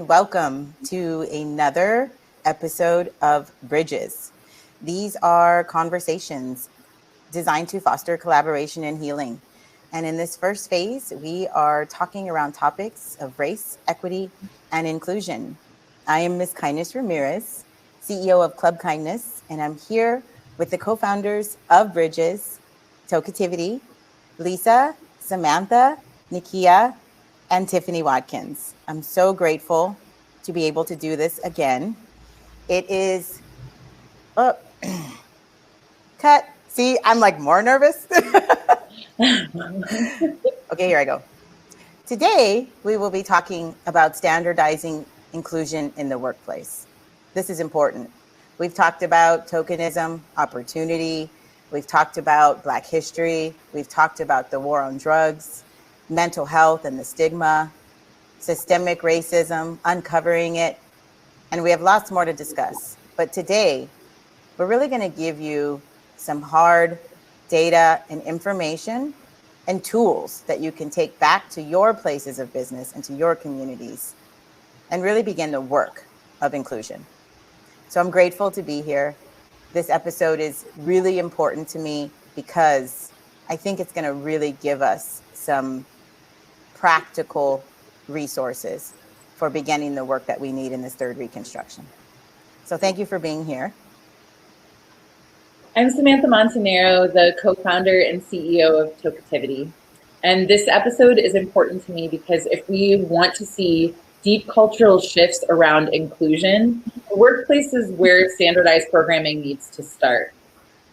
and welcome to another episode of Bridges. These are conversations designed to foster collaboration and healing. And in this first phase, we are talking around topics of race, equity, and inclusion. I am Mskindness Ramirez, CEO of Club Kindness, and I'm here with the co-founders of Bridges, Toketivity, Lisa, Samantha, Nikia, and Tiffany Watkins. I'm so grateful to be able to do this again. It is, cut. See, I'm like more nervous. Okay, here I go. Today, we will be talking about standardizing inclusion in the workplace. This is important. We've talked about tokenism, opportunity. We've talked about Black history. We've talked about the war on drugs, mental health and the stigma, systemic racism, uncovering it, and we have lots more to discuss. But today, we're really going to give you some hard data and information and tools that you can take back to your places of business and to your communities and really begin the work of inclusion. So I'm grateful to be here. This episode is really important to me because I think it's going to really give us some practical resources for beginning the work that we need in this third reconstruction. So thank you for being here. I'm Samantha Montanero, the co-founder and CEO of Toketivity. And this episode is important to me because if we want to see deep cultural shifts around inclusion, the workplace is where standardized programming needs to start.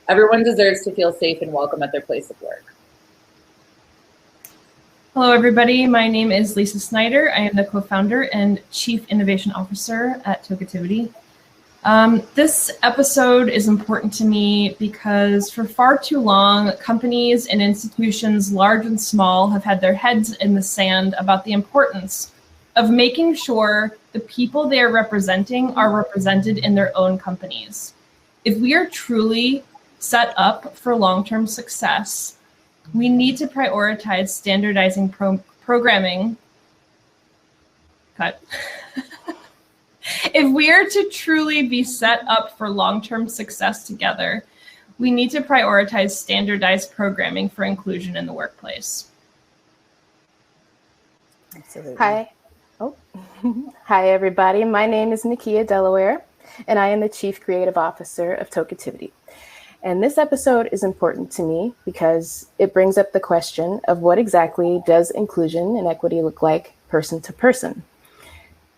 Everyone deserves to feel safe and welcome at their place of work. Hello, everybody. My name is Lisa Snyder. I am the co-founder and chief innovation officer at Toketivity. This episode is important to me because for far too long, companies and institutions, large and small, have had their heads in the sand about the importance of making sure the people they are representing are represented in their own companies. If we are truly set up for long-term success, we need to prioritize standardizing programming. Cut. If we are to truly be set up for long-term success together, we need to prioritize standardized programming for inclusion in the workplace. Absolutely. Hi. Hi, everybody. My name is Nikia Delaware, and I am the Chief Creative Officer of Toketivity. And this episode is important to me because it brings up the question of what exactly does inclusion and equity look like person to person.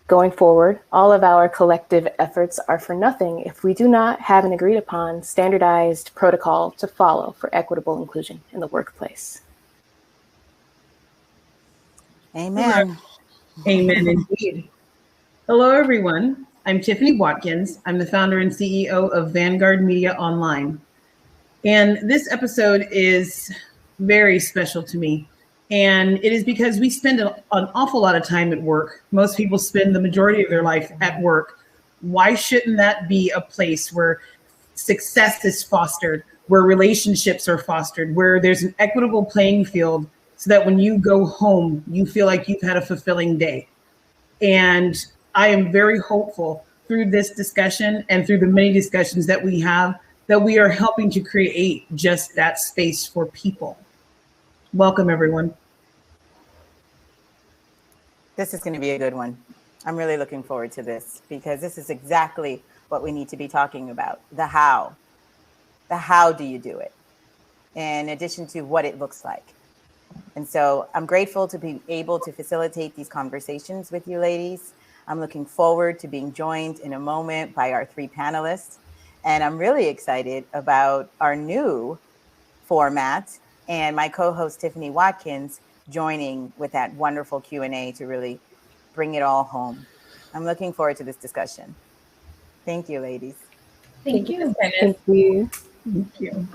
Going forward, all of our collective efforts are for nothing if we do not have an agreed upon standardized protocol to follow for equitable inclusion in the workplace. Amen. Amen indeed. Hello, everyone. I'm Tiffany Watkins. I'm the founder and CEO of Vanguard Media Online. And this episode is very special to me. And it is because we spend an awful lot of time at work. Most people spend the majority of their life at work. Why shouldn't that be a place where success is fostered, where relationships are fostered, where there's an equitable playing field so that when you go home, you feel like you've had a fulfilling day? And I am very hopeful through this discussion and through the many discussions that we have that we are helping to create just that space for people. Welcome, everyone. This is going to be a good one. I'm really looking forward to this because this is exactly what we need to be talking about. The how. The how do you do it? In addition to what it looks like. And so I'm grateful to be able to facilitate these conversations with you ladies. I'm looking forward to being joined in a moment by our three panelists. And I'm really excited about our new format and my co-host Tiffany Watkins joining with that wonderful Q&A to really bring it all home. I'm looking forward to this discussion. Thank you, ladies. Thank you. Thank you. Thank you.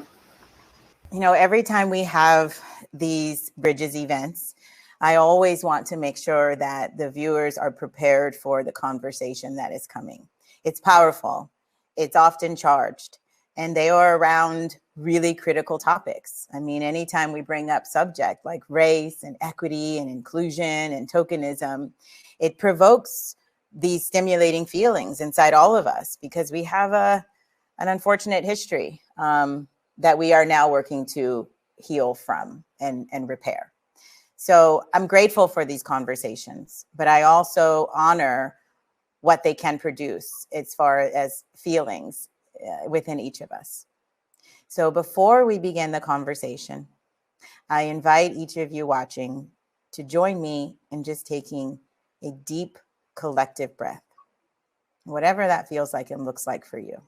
You know, every time we have these Bridges events, I always want to make sure that the viewers are prepared for the conversation that is coming. It's powerful. It's often charged, and they are around really critical topics. I mean, anytime we bring up subject like race and equity and inclusion and tokenism, it provokes these stimulating feelings inside all of us, because we have an unfortunate history that we are now working to heal from and repair. So I'm grateful for these conversations, but I also honor what they can produce as far as feelings within each of us. So before we begin the conversation, I invite each of you watching to join me in just taking a deep collective breath, whatever that feels like and looks like for you.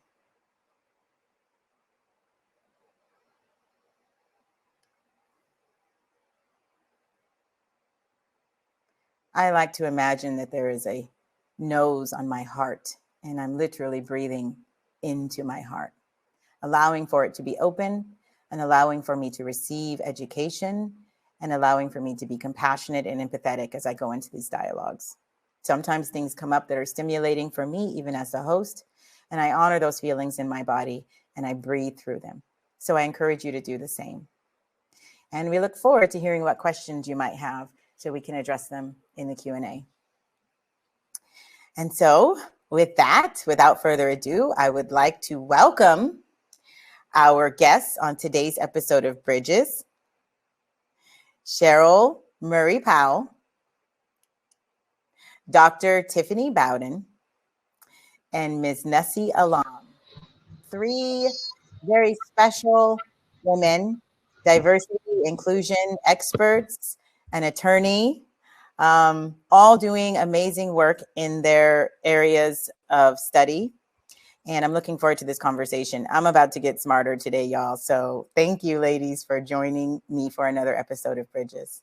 I like to imagine that there is a nose on my heart, and I'm literally breathing into my heart, allowing for it to be open and allowing for me to receive education and allowing for me to be compassionate and empathetic as I go into these dialogues. Sometimes things come up that are stimulating for me, even as the host, and I honor those feelings in my body and I breathe through them. So I encourage you to do the same. And we look forward to hearing what questions you might have so we can address them in the Q&A. And so with that, without further ado, I would like to welcome our guests on today's episode of Bridges, Scheril Murray Powell, Dr. Tiffany Bowden, and Ms. Nessie Alam, three very special women, diversity, inclusion experts, an attorney, all doing amazing work in their areas of study. And I'm looking forward to this conversation. I'm about to get smarter today, y'all. So thank you, ladies, for joining me for another episode of Bridges.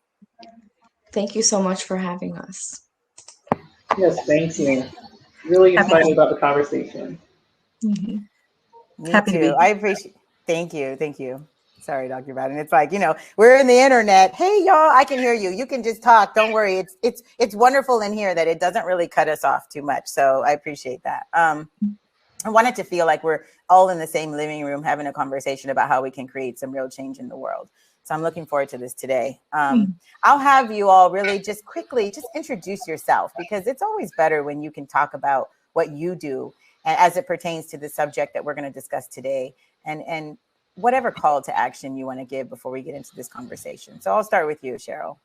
Thank you so much for having us. Yes, thank you. Really excited about the conversation. Mm-hmm. Me Happy too. to be I appreciate. Thank you. Thank you. Sorry, Dr. Bowden. It's like, we're in the internet. Hey, y'all, I can hear you. You can just talk. Don't worry. It's wonderful in here that it doesn't really cut us off too much. So I appreciate that. I want it to feel like we're all in the same living room having a conversation about how we can create some real change in the world. So I'm looking forward to this today. I'll have you all really just quickly just introduce yourself, because it's always better when you can talk about what you do as it pertains to the subject that we're going to discuss today, and whatever call to action you want to give before we get into this conversation. So I'll start with you, Scheril.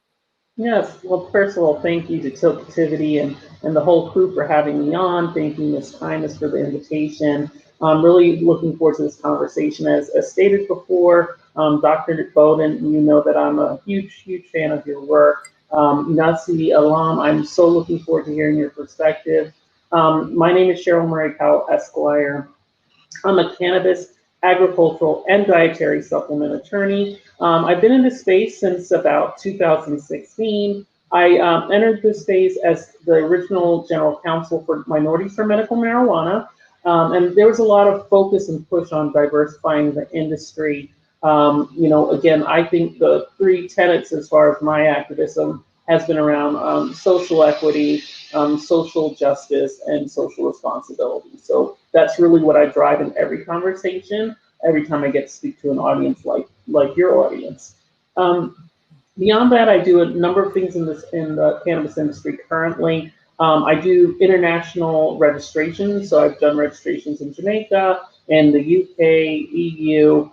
Yes, well, first of all, thank you to Toketivity and the whole crew for having me on. Thank you, Ms. Kindness, for the invitation. I'm really looking forward to this conversation. As stated before, Dr. Bowden, you know that I'm a huge fan of your work. Nessie Alam, I'm so looking forward to hearing your perspective. My name is Scheril Murray Powell, Esquire. I'm a cannabis, agricultural, and dietary supplement attorney. I've been in this space since about 2016. I entered this space as the original general counsel for Minorities for Medical Marijuana. And there was a lot of focus and push on diversifying the industry. Again, I think the three tenets as far as my activism has been around social equity, social justice, and social responsibility. So that's really what I drive in every conversation, every time I get to speak to an audience like your audience. Beyond that, I do a number of things in the cannabis industry currently. I do international registrations, so I've done registrations in Jamaica, in the UK, EU,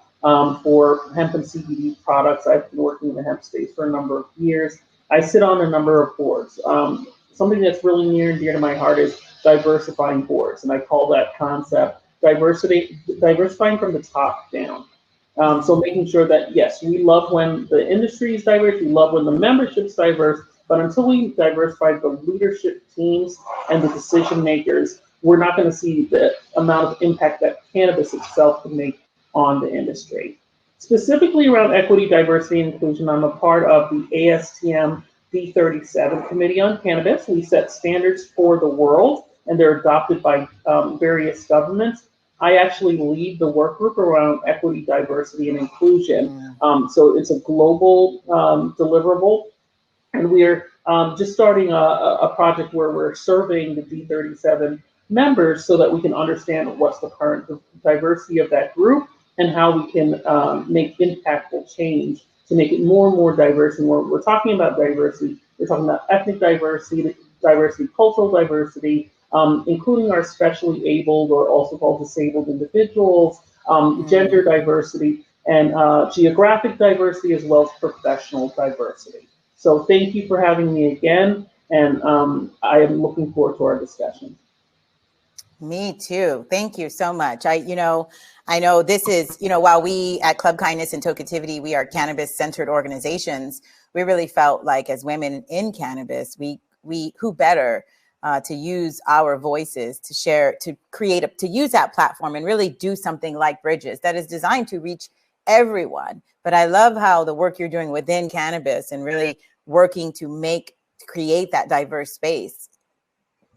for hemp and CBD products. I've been working in the hemp space for a number of years. I sit on a number of boards. Something that's really near and dear to my heart is diversifying boards, and I call that concept diversifying from the top down. So making sure that, yes, we love when the industry is diverse, we love when the membership's diverse, but until we diversify the leadership teams and the decision makers, we're not going to see the amount of impact that cannabis itself can make on the industry. Specifically around equity, diversity, and inclusion, I'm a part of the ASTM D37 Committee on Cannabis. We set standards for the world, and they're adopted by various governments. I actually lead the work group around equity, diversity, and inclusion. So it's a global deliverable, and we're just starting a project where we're surveying the D37 members so that we can understand what's the current diversity of that group and how we can make impactful change to make it more and more diverse. And when we're talking about diversity, we're talking about ethnic diversity, diversity, cultural diversity, including our specially abled or also called disabled individuals, gender diversity, and geographic diversity, as well as professional diversity. So thank you for having me again, and I am looking forward to our discussion. Me too. Thank you so much. I know this is, while we at Club Kindness and Tokeativity, we are cannabis-centered organizations, we really felt like as women in cannabis, we who better to use our voices to share, to create, to use that platform and really do something like Bridges that is designed to reach everyone. But I love how the work you're doing within cannabis and really working to create that diverse space.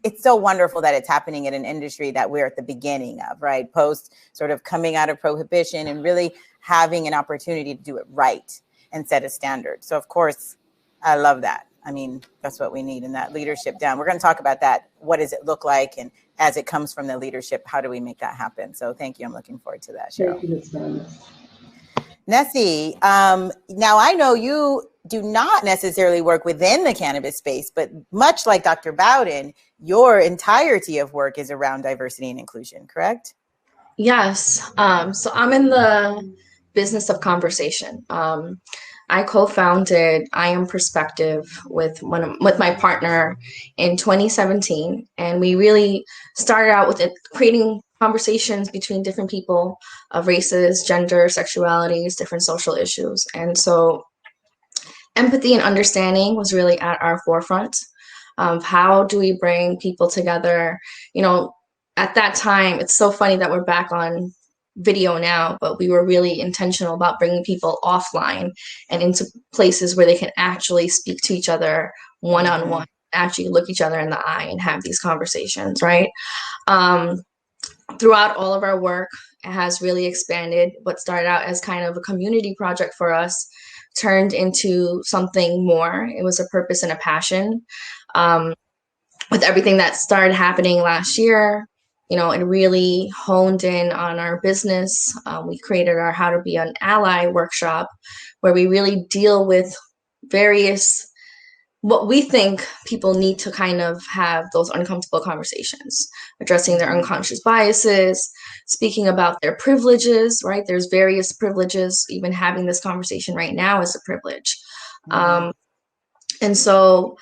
It's so wonderful that it's happening in an industry that we're at the beginning of, right? Post sort of coming out of prohibition and really having an opportunity to do it right and set a standard. So of course, I love that. I mean, that's what we need in that leadership down. We're going to talk about that. What does it look like? And as it comes from the leadership, how do we make that happen? So thank you. I'm looking forward to that, Scheril. Thank you, Ms. Thomas. Nessie, now I know you do not necessarily work within the cannabis space, but much like Dr. Bowden, your entirety of work is around diversity and inclusion, correct? Yes. So I'm in the business of conversation. I co-founded I Am Perspective with my partner in 2017, and we really started out with creating conversations between different people of races, gender, sexualities, different social issues. And so empathy and understanding was really at our forefront of how do we bring people together. At that time, it's so funny that we're back on video now, but we were really intentional about bringing people offline and into places where they can actually speak to each other one-on-one, actually look each other in the eye and have these conversations, right? Throughout all of our work, it has really expanded. What started out as kind of a community project for us turned into something more. It was a purpose and a passion. With everything that started happening last year, it really honed in on our business. We created our How to Be an Ally workshop, where we really deal with what we think people need to kind of have those uncomfortable conversations, addressing their unconscious biases, speaking about their privileges, right? There's various privileges. Even having this conversation right now is a privilege. And so,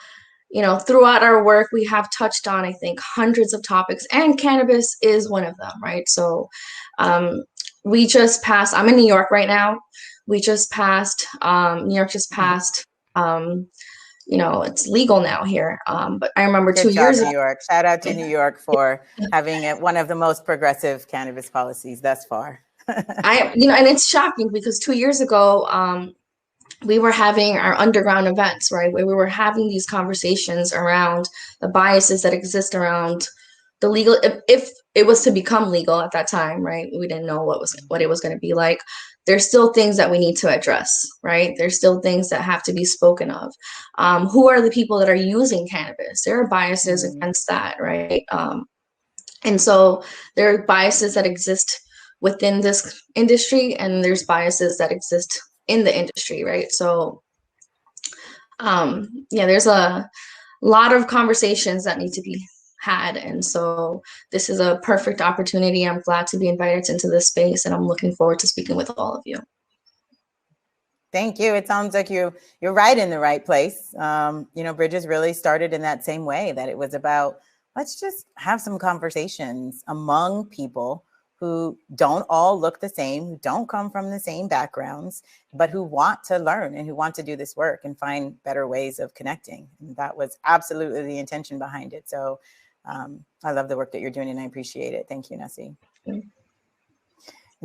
throughout our work, we have touched on, I think, hundreds of topics, and cannabis is one of them, right? So we just passed, I'm in New York right now. New York just passed, it's legal now here. But I remember Good 2 years job, ago. New York. Shout out to New York for having one of the most progressive cannabis policies thus far. And it's shocking because 2 years ago, we were having our underground events, right, where we were having these conversations around the biases that exist around the legal, if it was to become legal at that time, right? We didn't know what it was going to be like. There's still things that we need to address, right? There's still things that have to be spoken of. Who are the people that are using cannabis? There are biases against that, right? And so there are biases that exist within this industry, and there's biases that exist in the industry, right? So, there's a lot of conversations that need to be had. And so this is a perfect opportunity. I'm glad to be invited into this space, and I'm looking forward to speaking with all of you. Thank you. It sounds like you're right in the right place. Bridges really started in that same way, that it was about, let's just have some conversations among people who don't all look the same, who don't come from the same backgrounds, but who want to learn and who want to do this work and find better ways of connecting. And that was absolutely the intention behind it. So I love the work that you're doing, and I appreciate it. Thank you, Nessie.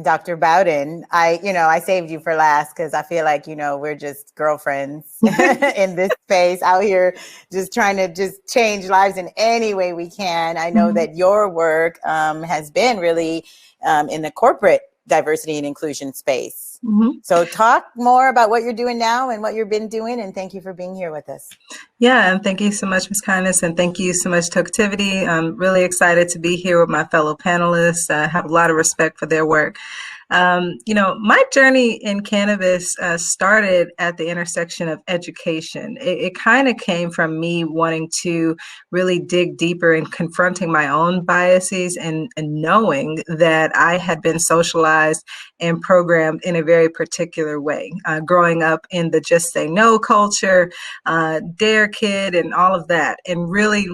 Dr. Bowden, I saved you for last because I feel like, we're just girlfriends in this space out here, just trying to just change lives in any way we can. I know that your work has been really in the corporate diversity and inclusion space. So talk more about what you're doing now and what you've been doing, and thank you for being here with us. Yeah, and thank you so much, Mskindness, and thank you so much, Toketivity. I'm really excited to be here with my fellow panelists. I have a lot of respect for their work. My journey in cannabis started at the intersection of education. It kind of came from me wanting to really dig deeper in confronting my own biases and knowing that I had been socialized and programmed in a very particular way. Growing up in the just say no culture, dare kid, and all of that, and really,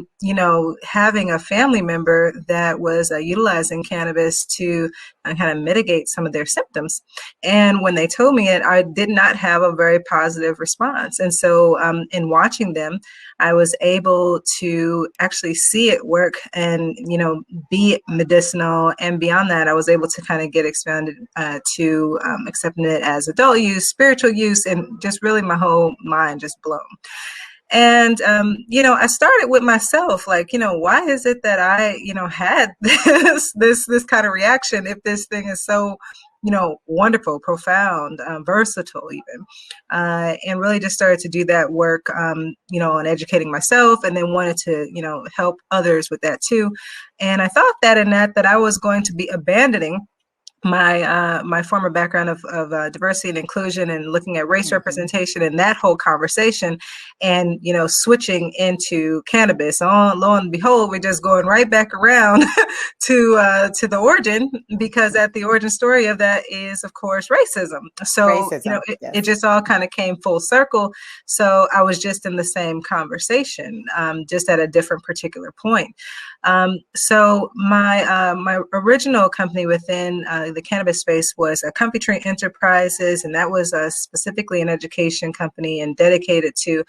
having a family member that was utilizing cannabis to kind of mitigate some of their symptoms. And when they told me it, I did not have a very positive response. And so in watching them, I was able to actually see it work and, be medicinal. And beyond that, I was able to kind of get expanded to accepting it as adult use, spiritual use, and just really my whole mind just blown. And, I started with myself, like, why is it that I, had this kind of reaction if this thing is so, wonderful, profound, versatile even, and really just started to do that work, on educating myself, and then wanted to, help others with that too. And I thought that that I was going to be abandoning my former background of diversity and inclusion and looking at race representation and that whole conversation, and switching into cannabis. Lo and behold, we're just going right back around to the origin, because at the origin story of that is, of course, racism. So Yes. it just all kind of came full circle. So I was just in the same conversation, just at a different particular point. So my original company within the cannabis space was a Computree Enterprises, and that was specifically an education company and dedicated to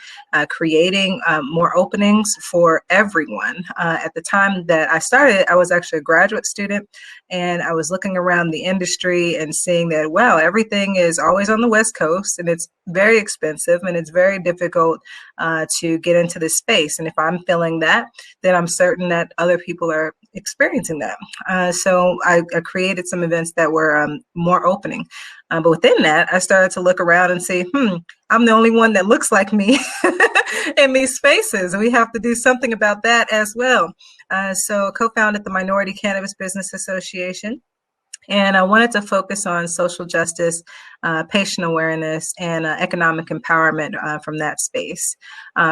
creating more openings for everyone. At the time that I started, I was actually a graduate student, and I was looking around the industry and seeing that, wow, everything is always on the West Coast, and it's very expensive, and it's very difficult to get into this space. And if I'm feeling that, then I'm certain that other people are experiencing that. So I created some events that were more opening. But within that, I started to look around and see, I'm the only one that looks like me in these spaces. And we have to do something about that as well. So co-founded the Minority Cannabis Business Association. And I wanted to focus on social justice, patient awareness, and economic empowerment from that space.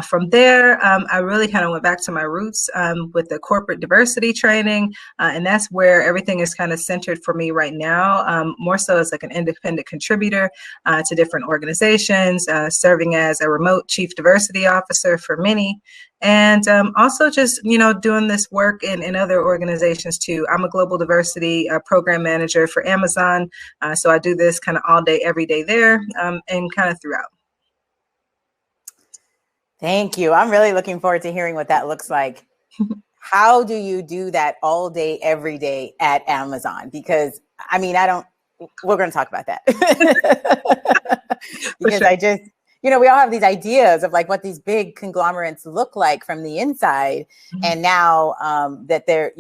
From there, I really kind of went back to my roots with the corporate diversity training, and that's where everything is kind of centered for me right now, more so as like an independent contributor to different organizations, serving as a remote chief diversity officer for many. And also just, doing this work in other organizations too. I'm a global diversity program manager for Amazon. So I do this kind of all day, every day there, and kind of throughout. Thank you. I'm really looking forward to hearing what that looks like. How do you do that all day, every day at Amazon? Because we're going to talk about that. Because sure. We all have these ideas of like what these big conglomerates look like from the inside. Mm-hmm. And now that they're,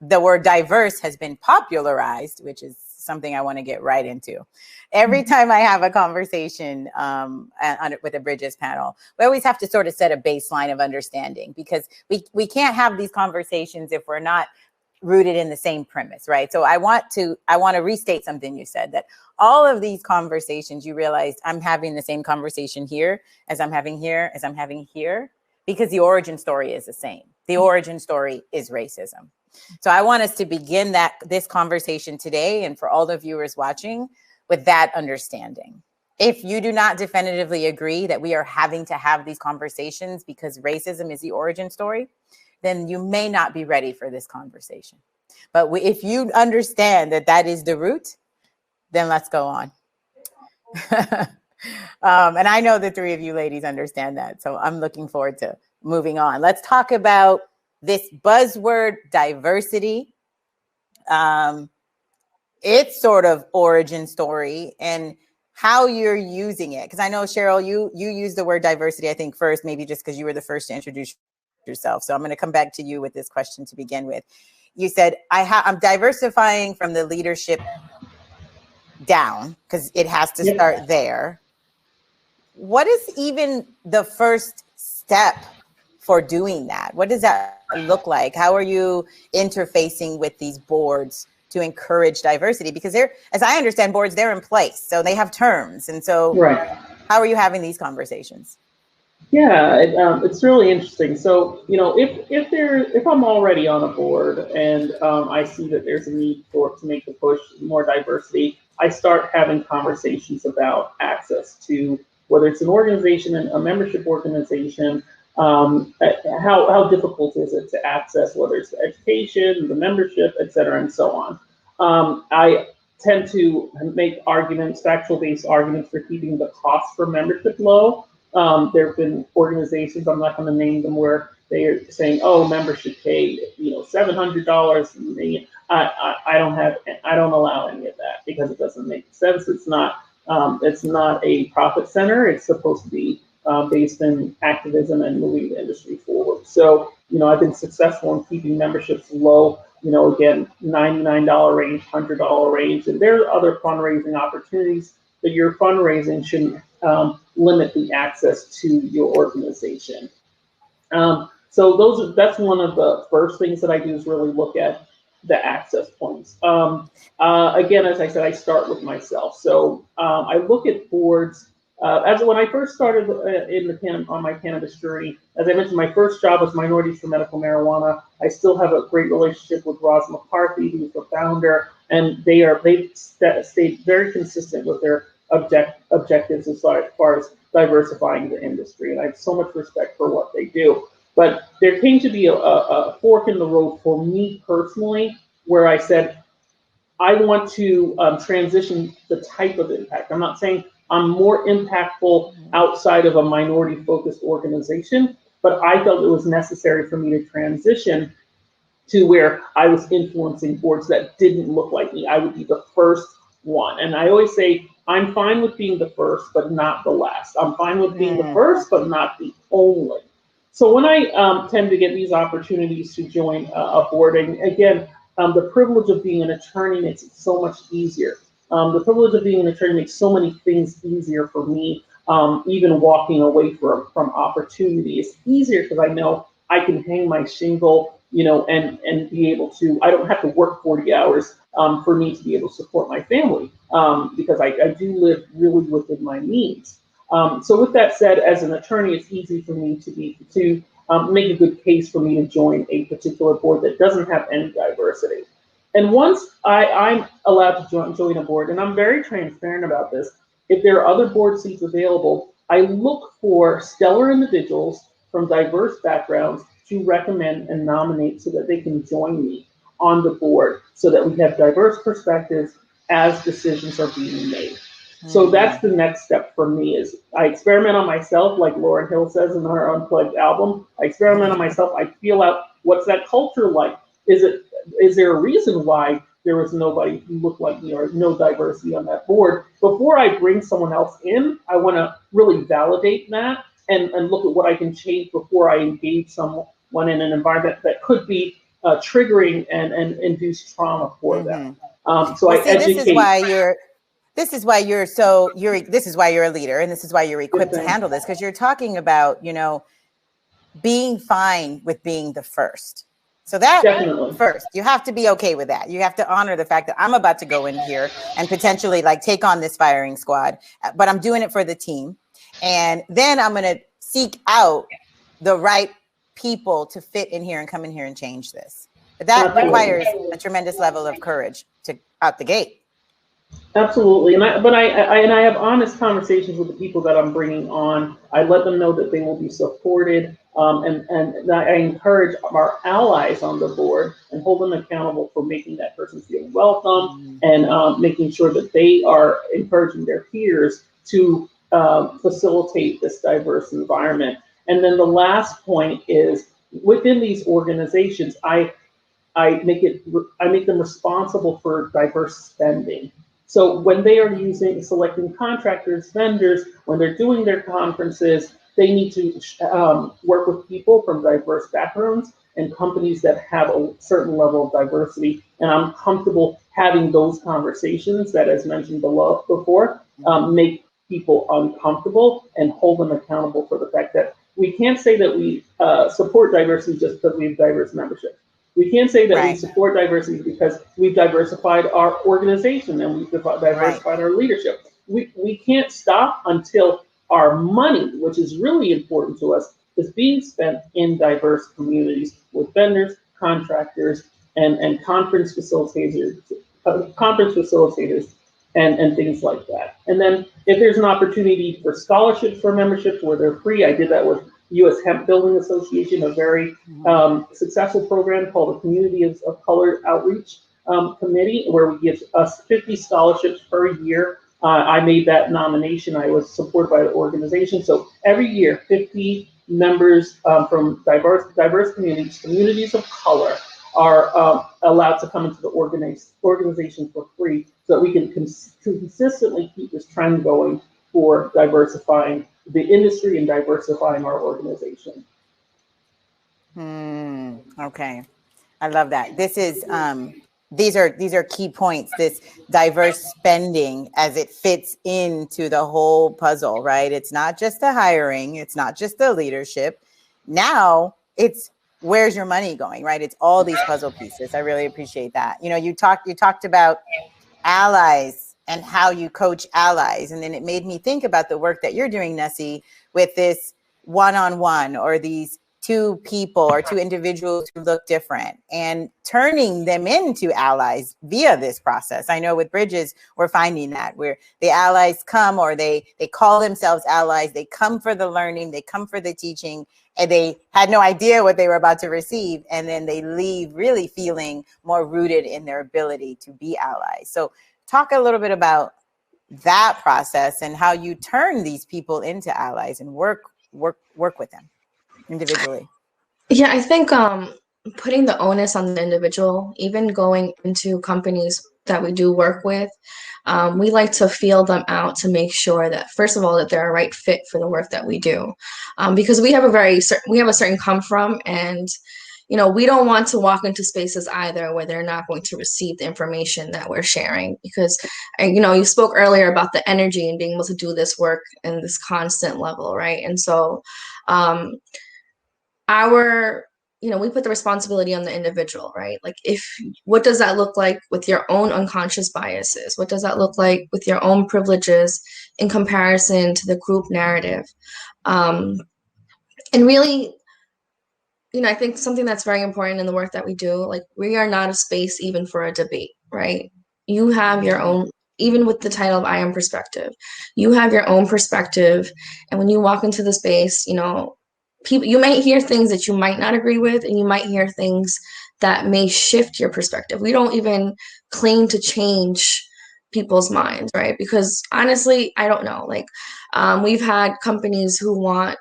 the word diverse has been popularized, which is something I want to get right into. Every time I have a conversation with a Bridges panel, we always have to sort of set a baseline of understanding, because we can't have these conversations if we're not rooted in the same premise, right? So I want to restate something you said, that all of these conversations, you realize I'm having the same conversation here as I'm having here, as I'm having here, because the origin story is the same. The origin story is racism. So I want us to begin this conversation today, and for all the viewers watching, with that understanding. If you do not definitively agree that we are having to have these conversations because racism is the origin story, then you may not be ready for this conversation. But if you understand that is the root, then let's go on. And I know the three of you ladies understand that. So I'm looking forward to moving on. Let's talk about this buzzword diversity. Its sort of origin story and how you're using it. Because I know, Scheril, you used the word diversity, I think, first, maybe just because you were the first to introduce yourself. So I'm going to come back to you with this question to begin with. You said, I'm diversifying from the leadership down, because it has to start there. What is even the first step for doing that? What does that look like? How are you interfacing with these boards to encourage diversity? Because they're, as I understand boards, they're in place, so they have terms. And so Right. how are you having these conversations? Yeah, it's really interesting. So, you know, if I'm already on a board and I see that there's a need to make the push more diversity, I start having conversations about access to, whether it's an organization, a membership organization, how difficult is it to access, whether it's the education, the membership, et cetera, and so on. I tend to make arguments, factual-based arguments, for keeping the cost for membership low. There have been organizations, I'm not going to name them, where they are saying, "Oh, membership paid, you know, $700." I don't allow any of that, because it doesn't make sense. It's not a profit center. It's supposed to be based in activism and moving the industry forward. So, you know, I've been successful in keeping memberships low. You know, again, $99 range, $100 range, and there are other fundraising opportunities, but your fundraising shouldn't limit the access to your organization. So that's one of the first things that I do, is really look at the access points. Again, as I said, I start with myself. So I look at boards. As when I first started on my cannabis journey, as I mentioned, my first job was Minorities for Medical Marijuana. I still have a great relationship with Roz McCarthy, who's the founder, and they've stayed very consistent with their objectives as far as diversifying the industry, and I have so much respect for what they do. But there came to be a fork in the road for me personally, where I said, I want to transition the type of impact. I'm not saying I'm more impactful outside of a minority-focused organization, but I felt it was necessary for me to transition to where I was influencing boards that didn't look like me. I would be the first one. And I always say, I'm fine with being the first, but not the last. I'm fine with being the first, but not the only. So when I tend to get these opportunities to join a board, and again, the privilege of being an attorney makes it so much easier. The privilege of being an attorney makes so many things easier for me. Even walking away from opportunity is easier, because I know I can hang my shingle, you know, and be able to, I don't have to work 40 hours for me to be able to support my family, because I do live really within my means. So with that said, as an attorney, it's easy for me to make a good case for me to join a particular board that doesn't have any diversity. And once I'm allowed to join a board, and I'm very transparent about this, if there are other board seats available, I look for stellar individuals from diverse backgrounds to recommend and nominate so that they can join me on the board, so that we have diverse perspectives as decisions are being made. So that's the next step for me, is I experiment on myself, like Lauryn Hill says in her Unplugged album. I experiment on myself. I feel out, what's that culture like? Is there a reason why there was nobody who looked like me, or no diversity on that board? Before I bring someone else in, I want to really validate that and look at what I can change before I engage someone in an environment that could be triggering and induce trauma for them. So I educate. This is why you're a leader, and this is why you're equipped to handle this, because you're talking about, you know, being fine with being the first. So that Definitely. First, you have to be okay with that. You have to honor the fact that I'm about to go in here and potentially like take on this firing squad, but I'm doing it for the team. And then I'm going to seek out the right people to fit in here and come in here and change this. But that requires a tremendous level of courage to out the gate. Absolutely, and I have honest conversations with the people that I'm bringing on. I let them know that they will be supported, and I encourage our allies on the board and hold them accountable for making that person feel welcome, and making sure that they are encouraging their peers to facilitate this diverse environment. And then the last point is, within these organizations, I make them responsible for diverse spending. So when they are selecting contractors, vendors, when they're doing their conferences, they need to work with people from diverse backgrounds and companies that have a certain level of diversity. And I'm comfortable having those conversations that, as mentioned before, make people uncomfortable and hold them accountable for the fact that we can't say that we support diversity just because we have diverse membership. We can't say that we support diversity because we've diversified our organization and we've diversified our leadership. We can't stop until our money, which is really important to us, is being spent in diverse communities with vendors, contractors, and conference facilitators, and things like that. And then if there's an opportunity for scholarships for memberships where they're free, I did that with U.S. Hemp Building Association, a very successful program called the Community of Color Outreach Committee, where we give us 50 scholarships per year. I made that nomination. I was supported by the organization. So every year, 50 members from diverse communities of color, are allowed to come into the organization for free, so that we can consistently keep this trend going for diversifying the industry and diversifying our organization. Okay, I love that. This is these are key points. This diverse spending as it fits into the whole puzzle, right? It's not just the hiring, it's not just the leadership. Now it's where's your money going, right? It's all these puzzle pieces. I really appreciate that. You know, you talked about allies and how you coach allies. And then it made me think about the work that you're doing, Nessie, with this one-on-one or these two people or two individuals who look different and turning them into allies via this process. I know with Bridges, we're finding that where the allies come, or they call themselves allies. They come for the learning, they come for the teaching, and they had no idea what they were about to receive. And then they leave really feeling more rooted in their ability to be allies. So talk a little bit about that process and how you turn these people into allies and work with them individually. Yeah, I think putting the onus on the individual, even going into companies that we do work with, we like to feel them out to make sure that, first of all, that they're a right fit for the work that we do, because we have a certain come from, and you know, we don't want to walk into spaces either where they're not going to receive the information that we're sharing, because, you know, you spoke earlier about the energy and being able to do this work in this constant level, right? And so we put the responsibility on the individual, right? Like, what does that look like with your own unconscious biases? What does that look like with your own privileges in comparison to the group narrative? And really, you know, I think something that's very important in the work that we do, like, we are not a space even for a debate, right? You have your own, even with the title of I Am Perspective, you have your own perspective. And when you walk into the space, you know, you might hear things that you might not agree with, and you might hear things that may shift your perspective. We don't even claim to change people's minds, right? Because honestly, I don't know. Like, we've had companies who want,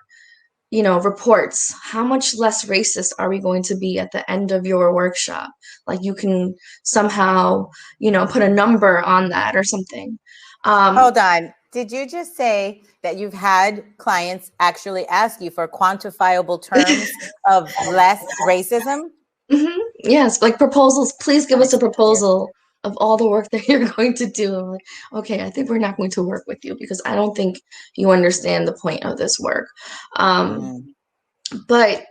you know, reports. How much less racist are we going to be at the end of your workshop? Like, you can somehow, you know, put a number on that or something. Hold on. Did you just say that you've had clients actually ask you for quantifiable terms of less racism? Mm-hmm. Yes, like proposals. Please give us a proposal of all the work that you're going to do. I'm like, okay, I think we're not going to work with you because I don't think you understand the point of this work. But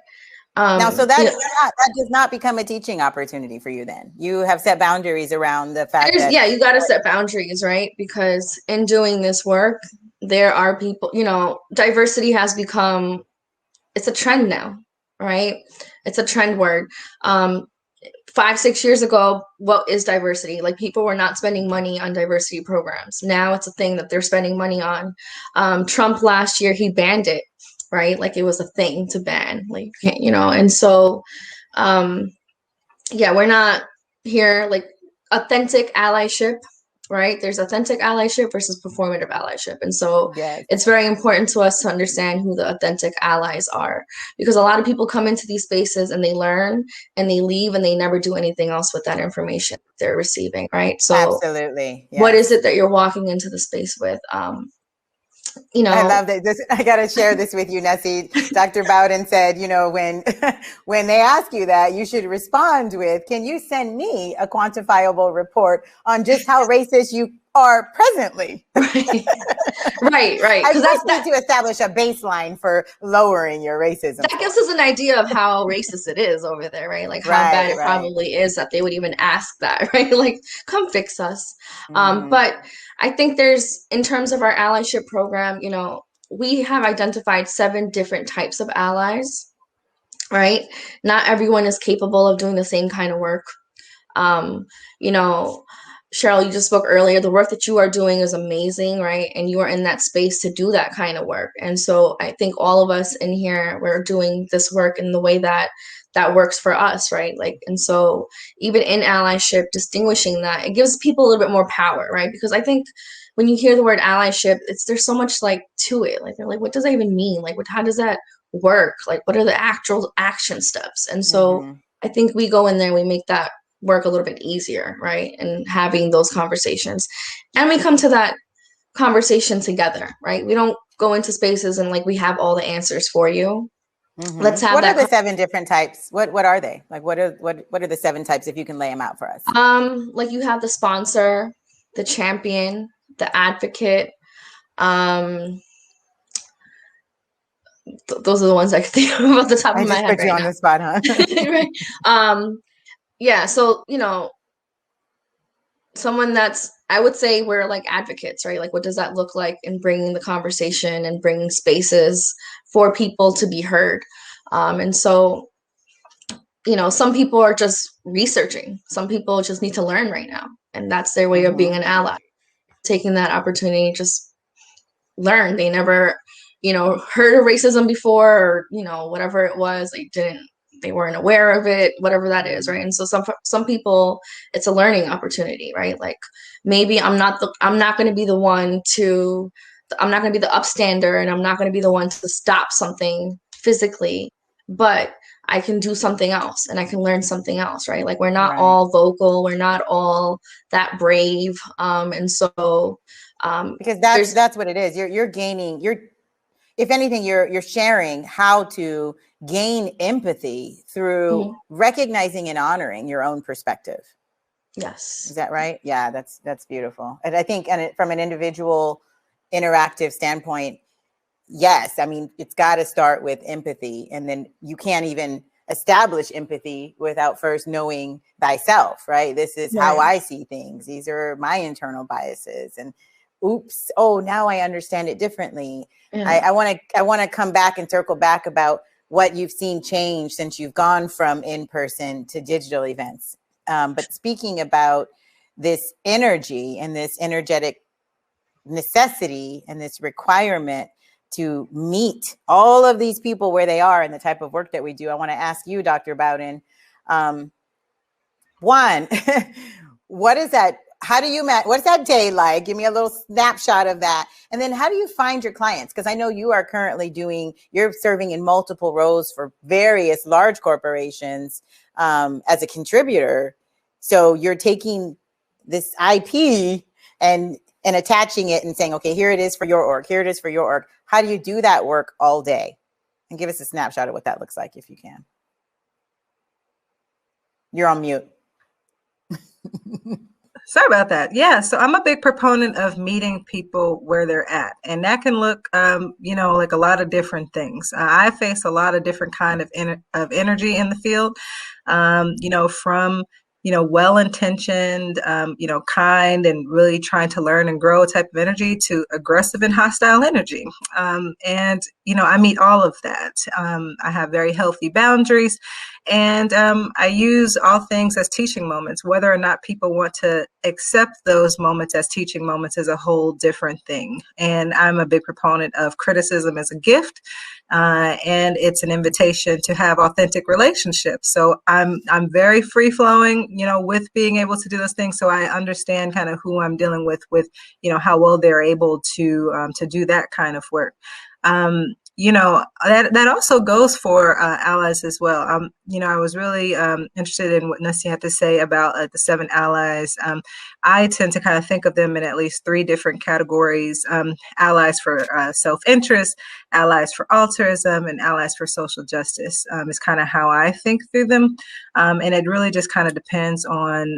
now, so that does not become a teaching opportunity for you then. You have set boundaries around the fact that... Yeah, you got to set boundaries, right? Because in doing this work, there are people, you know, diversity has become, it's a trend now, right? It's a trend word. 5-6 years ago, what is diversity? Like, people were not spending money on diversity programs. Now it's a thing that they're spending money on. Trump last year, he banned it, right? Like, it was a thing to ban, like, you know, and so, yeah, we're not here, like, authentic allyship, right? There's authentic allyship versus performative allyship. And so it's very important to us to understand who the authentic allies are, because a lot of people come into these spaces and they learn and they leave and they never do anything else with that information they're receiving, right? So absolutely. What is it that you're walking into the space with? You know, I love that. I got to share this with you, Nessie. Dr. Bowden said, you know, when they ask you that, you should respond with, can you send me a quantifiable report on just how racist you are presently. Right. I Because just need to establish a baseline for lowering your racism. That gives us an idea of how racist it is over there, right? Like how bad it probably is that they would even ask that, right? Like, come fix us. But I think there's, in terms of our allyship program, you know, we have identified 7 different types of allies, right? Not everyone is capable of doing the same kind of work. You know, Scheril, you just spoke earlier, the work that you are doing is amazing, right? And you are in that space to do that kind of work. And so I think all of us in here, we're doing this work in the way that works for us, right? Like, and so even in allyship, distinguishing that, it gives people a little bit more power, right? Because I think when you hear the word allyship, there's so much like to it. Like, they're like, what does that even mean? Like, how does that work? Like, what are the actual action steps? And so I think we go in there, we make that work a little bit easier, right? And having those conversations, and we come to that conversation together, right? We don't go into spaces and like we have all the answers for you. Let's have what are the 7 different types? What are they? Like, what are the 7 types, if you can lay them out for us? Like, you have the sponsor, the champion, the advocate. Those are the ones I can think of off the top of my head. I just put you on the spot, huh? Right. Yeah, so, you know, someone that's, I would say we're like advocates, right? Like, what does that look like in bringing the conversation and bringing spaces for people to be heard? And so, you know, some people are just researching. Some people just need to learn right now. And that's their way of being an ally. Taking that opportunity, just learn. They never, you know, heard of racism before, or, you know, whatever it was, they weren't aware of it, whatever that is, right? And so some people, it's a learning opportunity, right? Like, maybe I'm not going to be the upstander, and I'm not going to be the one to stop something physically, but I can do something else, and I can learn something else, right? Like, we're not all vocal, we're not all that brave, and so because that's what it is. You're gaining. If anything, you're sharing how to gain empathy through recognizing and honoring your own perspective. Yes. Is that right? Yeah, that's beautiful. And I think, from an individual interactive standpoint, yes, I mean, it's got to start with empathy, and then you can't even establish empathy without first knowing thyself, right? This is how I see things. These are my internal biases, and oops, oh, now I understand it differently. I want to come back and circle back about what you've seen change since you've gone from in-person to digital events. But speaking about this energy and this energetic necessity and this requirement to meet all of these people where they are and the type of work that we do, I want to ask you, Dr. Bowden, one, what is that? How do you what's that day like? Give me a little snapshot of that. And then how do you find your clients? Because I know you are currently you're serving in multiple roles for various large corporations as a contributor. So you're taking this IP and attaching it and saying, okay, here it is for your org. Here it is for your org. How do you do that work all day? And give us a snapshot of what that looks like, if you can. You're on mute. Sorry about that. Yeah, so I'm a big proponent of meeting people where they're at, and that can look, like a lot of different things. I face a lot of different kind of energy in the field, from well-intentioned, kind and really trying to learn and grow type of energy to aggressive and hostile energy. I meet all of that. I have very healthy boundaries, and I use all things as teaching moments. Whether or not people want to accept those moments as teaching moments is a whole different thing. And I'm a big proponent of criticism as a gift, and it's an invitation to have authentic relationships. So I'm very free flowing, with being able to do those things. So I understand kind of who I'm dealing with, how well they're able to do that kind of work. That also goes for allies as well. I was really interested in what Nusrat had to say about the 7 allies. I tend to kind of think of them in at least 3 different categories: allies for self-interest, allies for altruism, and allies for social justice. Is kind of how I think through them. And it really just kind of depends on,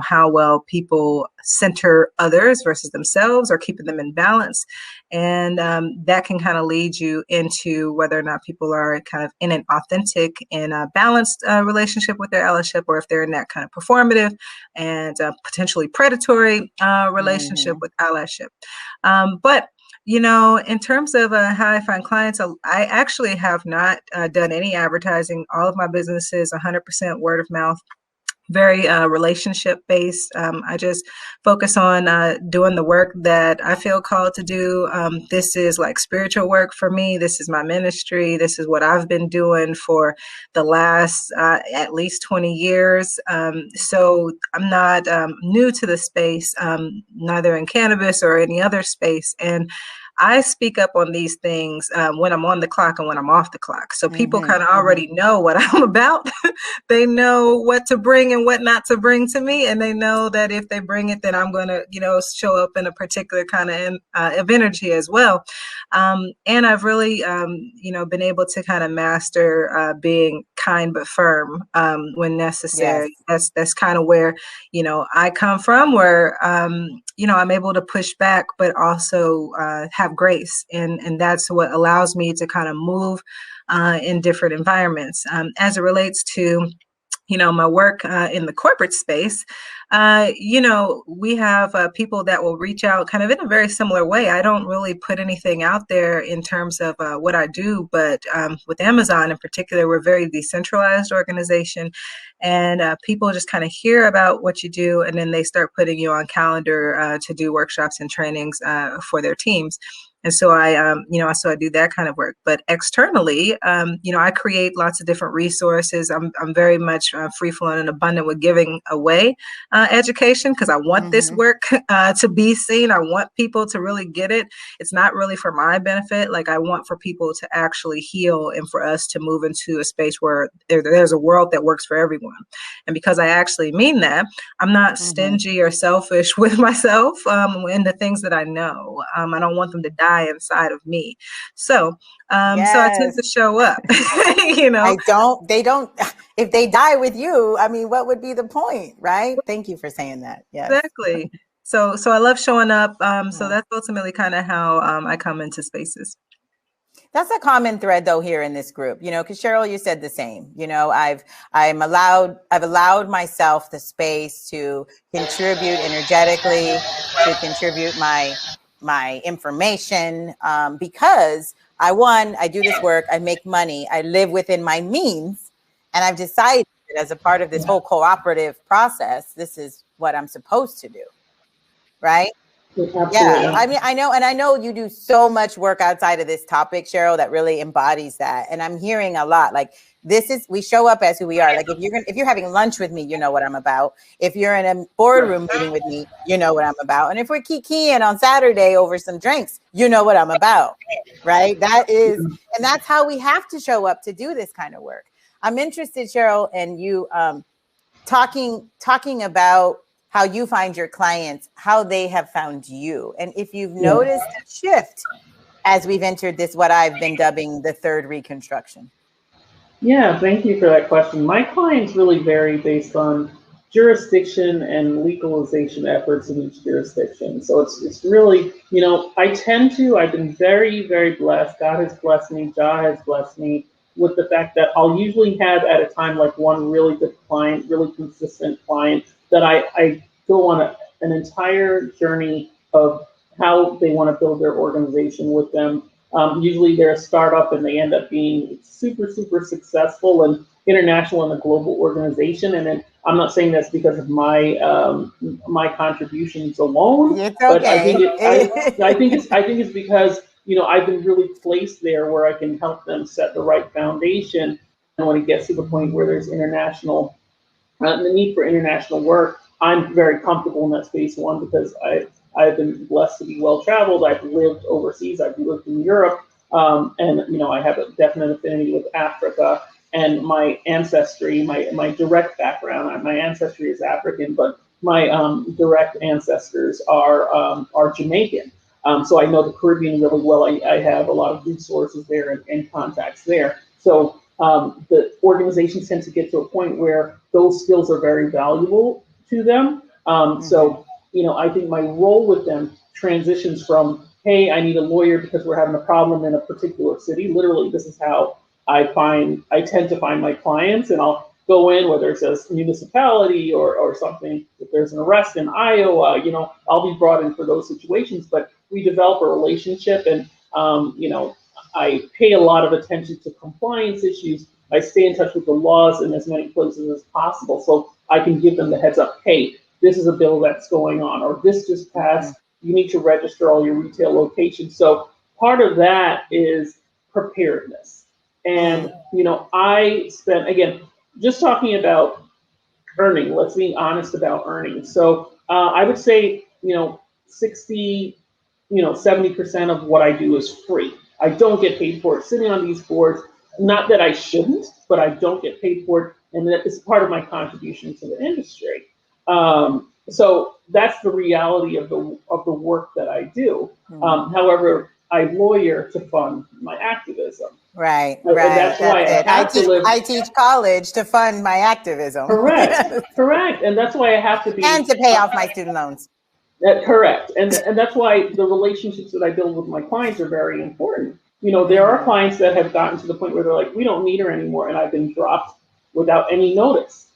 how well people center others versus themselves, or keeping them in balance. And that can kind of lead you into whether or not people are kind of in an authentic and balanced relationship with their allyship, or if they're in that kind of performative and potentially predatory relationship with allyship. But in terms of how I find clients, I actually have not done any advertising. All of my business is 100% word of mouth, very relationship based. I just focus on doing the work that I feel called to do. This is like spiritual work for me. This is my ministry. This is what I've been doing for the last at least 20 years. So I'm not new to the space, neither in cannabis or any other space. And I speak up on these things when I'm on the clock and when I'm off the clock. So people kind of already know what I'm about. They know what to bring and what not to bring to me. And they know that if they bring it, then I'm going to, show up in a particular kind of energy as well. And I've really, been able to kind of master being kind but firm when necessary. Yes. That's kind of where, I come from, where, I'm able to push back, but also have grace. And that's what allows me to kind of move in different environments. As it relates to, my work in the corporate space, we have people that will reach out kind of in a very similar way. I don't really put anything out there in terms of what I do, but with Amazon in particular, we're a very decentralized organization, and people just kind of hear about what you do, and then they start putting you on calendar to do workshops and trainings for their teams. And so I do that kind of work. But externally, I create lots of different resources. I'm very much free flowing and abundant with giving away education, because I want this work to be seen. I want people to really get it. It's not really for my benefit. Like, I want for people to actually heal, and for us to move into a space where there's a world that works for everyone. And because I actually mean that, I'm not stingy or selfish with myself and the things that I know. I don't want them to die inside of me. So I tend to show up. They don't if they die with you, I mean, what would be the point, right? Thank you for saying that. Yes. Exactly. So I love showing up. So that's ultimately kind of how I come into spaces. That's a common thread, though, here in this group, because Scheril, you said the same. I've allowed myself the space to contribute energetically, to contribute my information, because I do this work, I make money, I live within my means, and I've decided that as a part of this whole cooperative process, this is what I'm supposed to do, right? Absolutely. Yeah, I mean, I know you do so much work outside of this topic, Scheril, that really embodies that. And I'm hearing a lot, like, we show up as who we are. Like, if you're having lunch with me, you know what I'm about. If you're in a boardroom meeting with me, you know what I'm about. And if we're kikiing on Saturday over some drinks, you know what I'm about, right? And that's how we have to show up to do this kind of work. I'm interested, Scheril, in you talking about how you find your clients, how they have found you. And if you've noticed a shift as we've entered this, what I've been dubbing the third reconstruction. Yeah, thank you for that question. My clients really vary based on jurisdiction and legalization efforts in each jurisdiction. So it's really, I've been very, very blessed. God has blessed me, Jah has blessed me with the fact that I'll usually have at a time like one really good client, really consistent client, that I go on an entire journey of how they want to build their organization with them. Usually they're a startup and they end up being super, super successful and international in a global organization. And then I'm not saying that's because of my contributions alone, but I think it's because, I've been really placed there where I can help them set the right foundation. And when it gets to the point where there's the need for international work, I'm very comfortable in that space, one, because I've been blessed to be well-traveled. I've lived overseas. I've lived in Europe. And, I have a definite affinity with Africa. And my ancestry, my direct background, my ancestry is African, but my direct ancestors are Jamaican. So I know the Caribbean really well. I have a lot of resources there and contacts there. So the organizations tend to get to a point where those skills are very valuable to them. So I think my role with them transitions from, hey, I need a lawyer because we're having a problem in a particular city. Literally, this is how I tend to find my clients, and I'll go in, whether it's a municipality or something. If there's an arrest in Iowa, I'll be brought in for those situations. But we develop a relationship, and I pay a lot of attention to compliance issues. I stay in touch with the laws in as many places as possible, so I can give them the heads up. Hey, this is a bill that's going on, or this just passed. You need to register all your retail locations. So part of that is preparedness. And, I spent, again, just talking about earning, let's be honest about earning. So I would say, 60, 70% of what I do is free. I don't get paid for it sitting on these boards. Not that I shouldn't, but I don't get paid for it. And that is part of my contribution to the industry. So that's the reality of the work that I do. However, I lawyer to fund my activism. Right. And that's why I teach college to fund my activism. Correct. And that's why I have to be. And to pay off my student loans. Correct. And that's why the relationships that I build with my clients are very important. There are clients that have gotten to the point where they're like, we don't need her anymore. And I've been dropped without any notice.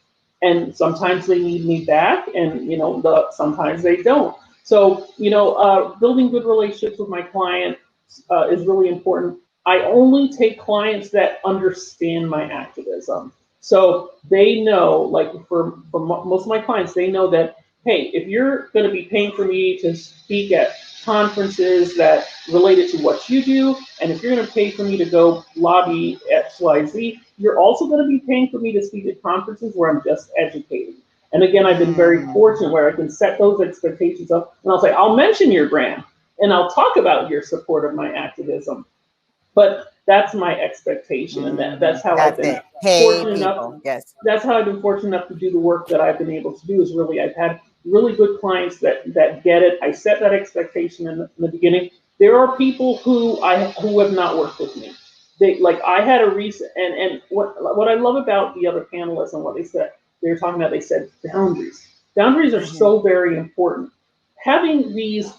And sometimes they need me back, and sometimes they don't. So building good relationships with my client is really important. I only take clients that understand my activism, so they know. Like for most of my clients, they know that, hey, if you're going to be paying for me to speak at conferences that related to what you do, and if you're going to pay for me to go lobby XYZ, you're also going to be paying for me to speak at conferences where I'm just educating. And again, I've been very fortunate where I can set those expectations up, and I'll say, I'll mention your brand, and I'll talk about your support of my activism. But that's my expectation, and that's how I've been fortunate enough. Yes. That's how I've been fortunate enough to do the work that I've been able to do. Is really, I've had really good clients that get it. I set that expectation in the beginning. There are people who have not worked with me. I had a recent, and what I love about the other panelists and what they said, they said boundaries. Boundaries are so very important. Having these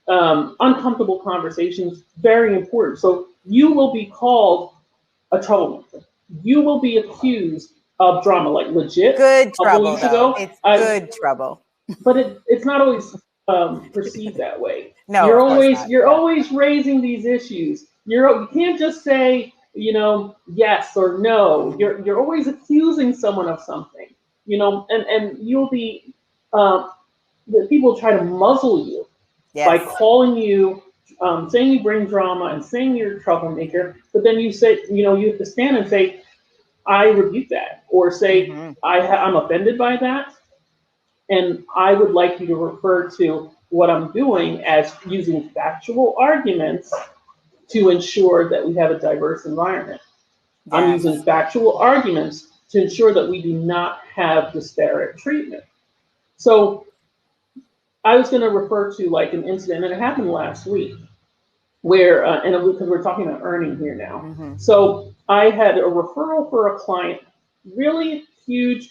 uncomfortable conversations, very important. So you will be called a troublemaker. You will be accused of drama, like legit. Good trouble, though. It's good trouble. But it's not always perceived that way. No, you're always raising these issues. You can't just say, yes or no. You're always accusing someone of something, and you'll be the people try to muzzle you by calling you, saying you bring drama and saying you're a troublemaker. But then you say, you have to stand and say, I rebuke that, or say, I'm offended by that. And I would like you to refer to what I'm doing as using factual arguments to ensure that we have a diverse environment. Yes. I'm using factual arguments to ensure that we do not have disparate treatment. So I was going to refer to like an incident, and it happened last week, where, because we're talking about earning here now. So I had a referral for a client, really huge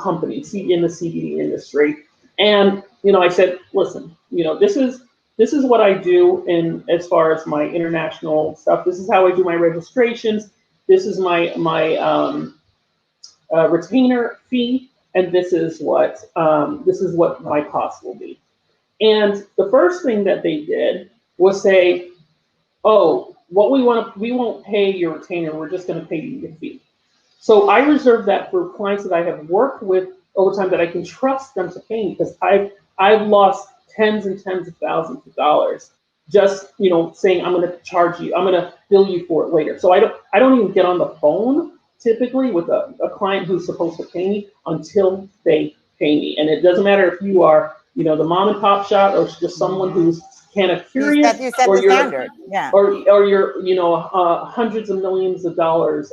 company in the CBD industry. And, I said, listen, this is what I do in as far as my international stuff. This is how I do my registrations. This is my retainer fee. And this is what my cost will be. And the first thing that they did was say, oh, we won't pay your retainer. We're just going to pay you your fee. So I reserve that for clients that I have worked with over time that I can trust them to pay me, because I've lost tens and tens of thousands of dollars just saying I'm going to charge you, I'm going to bill you for it later. So I don't even get on the phone typically with a client who's supposed to pay me until they pay me. And it doesn't matter if you are the mom and pop shop or just someone who's kind of curious, or you're or you're hundreds of millions of dollars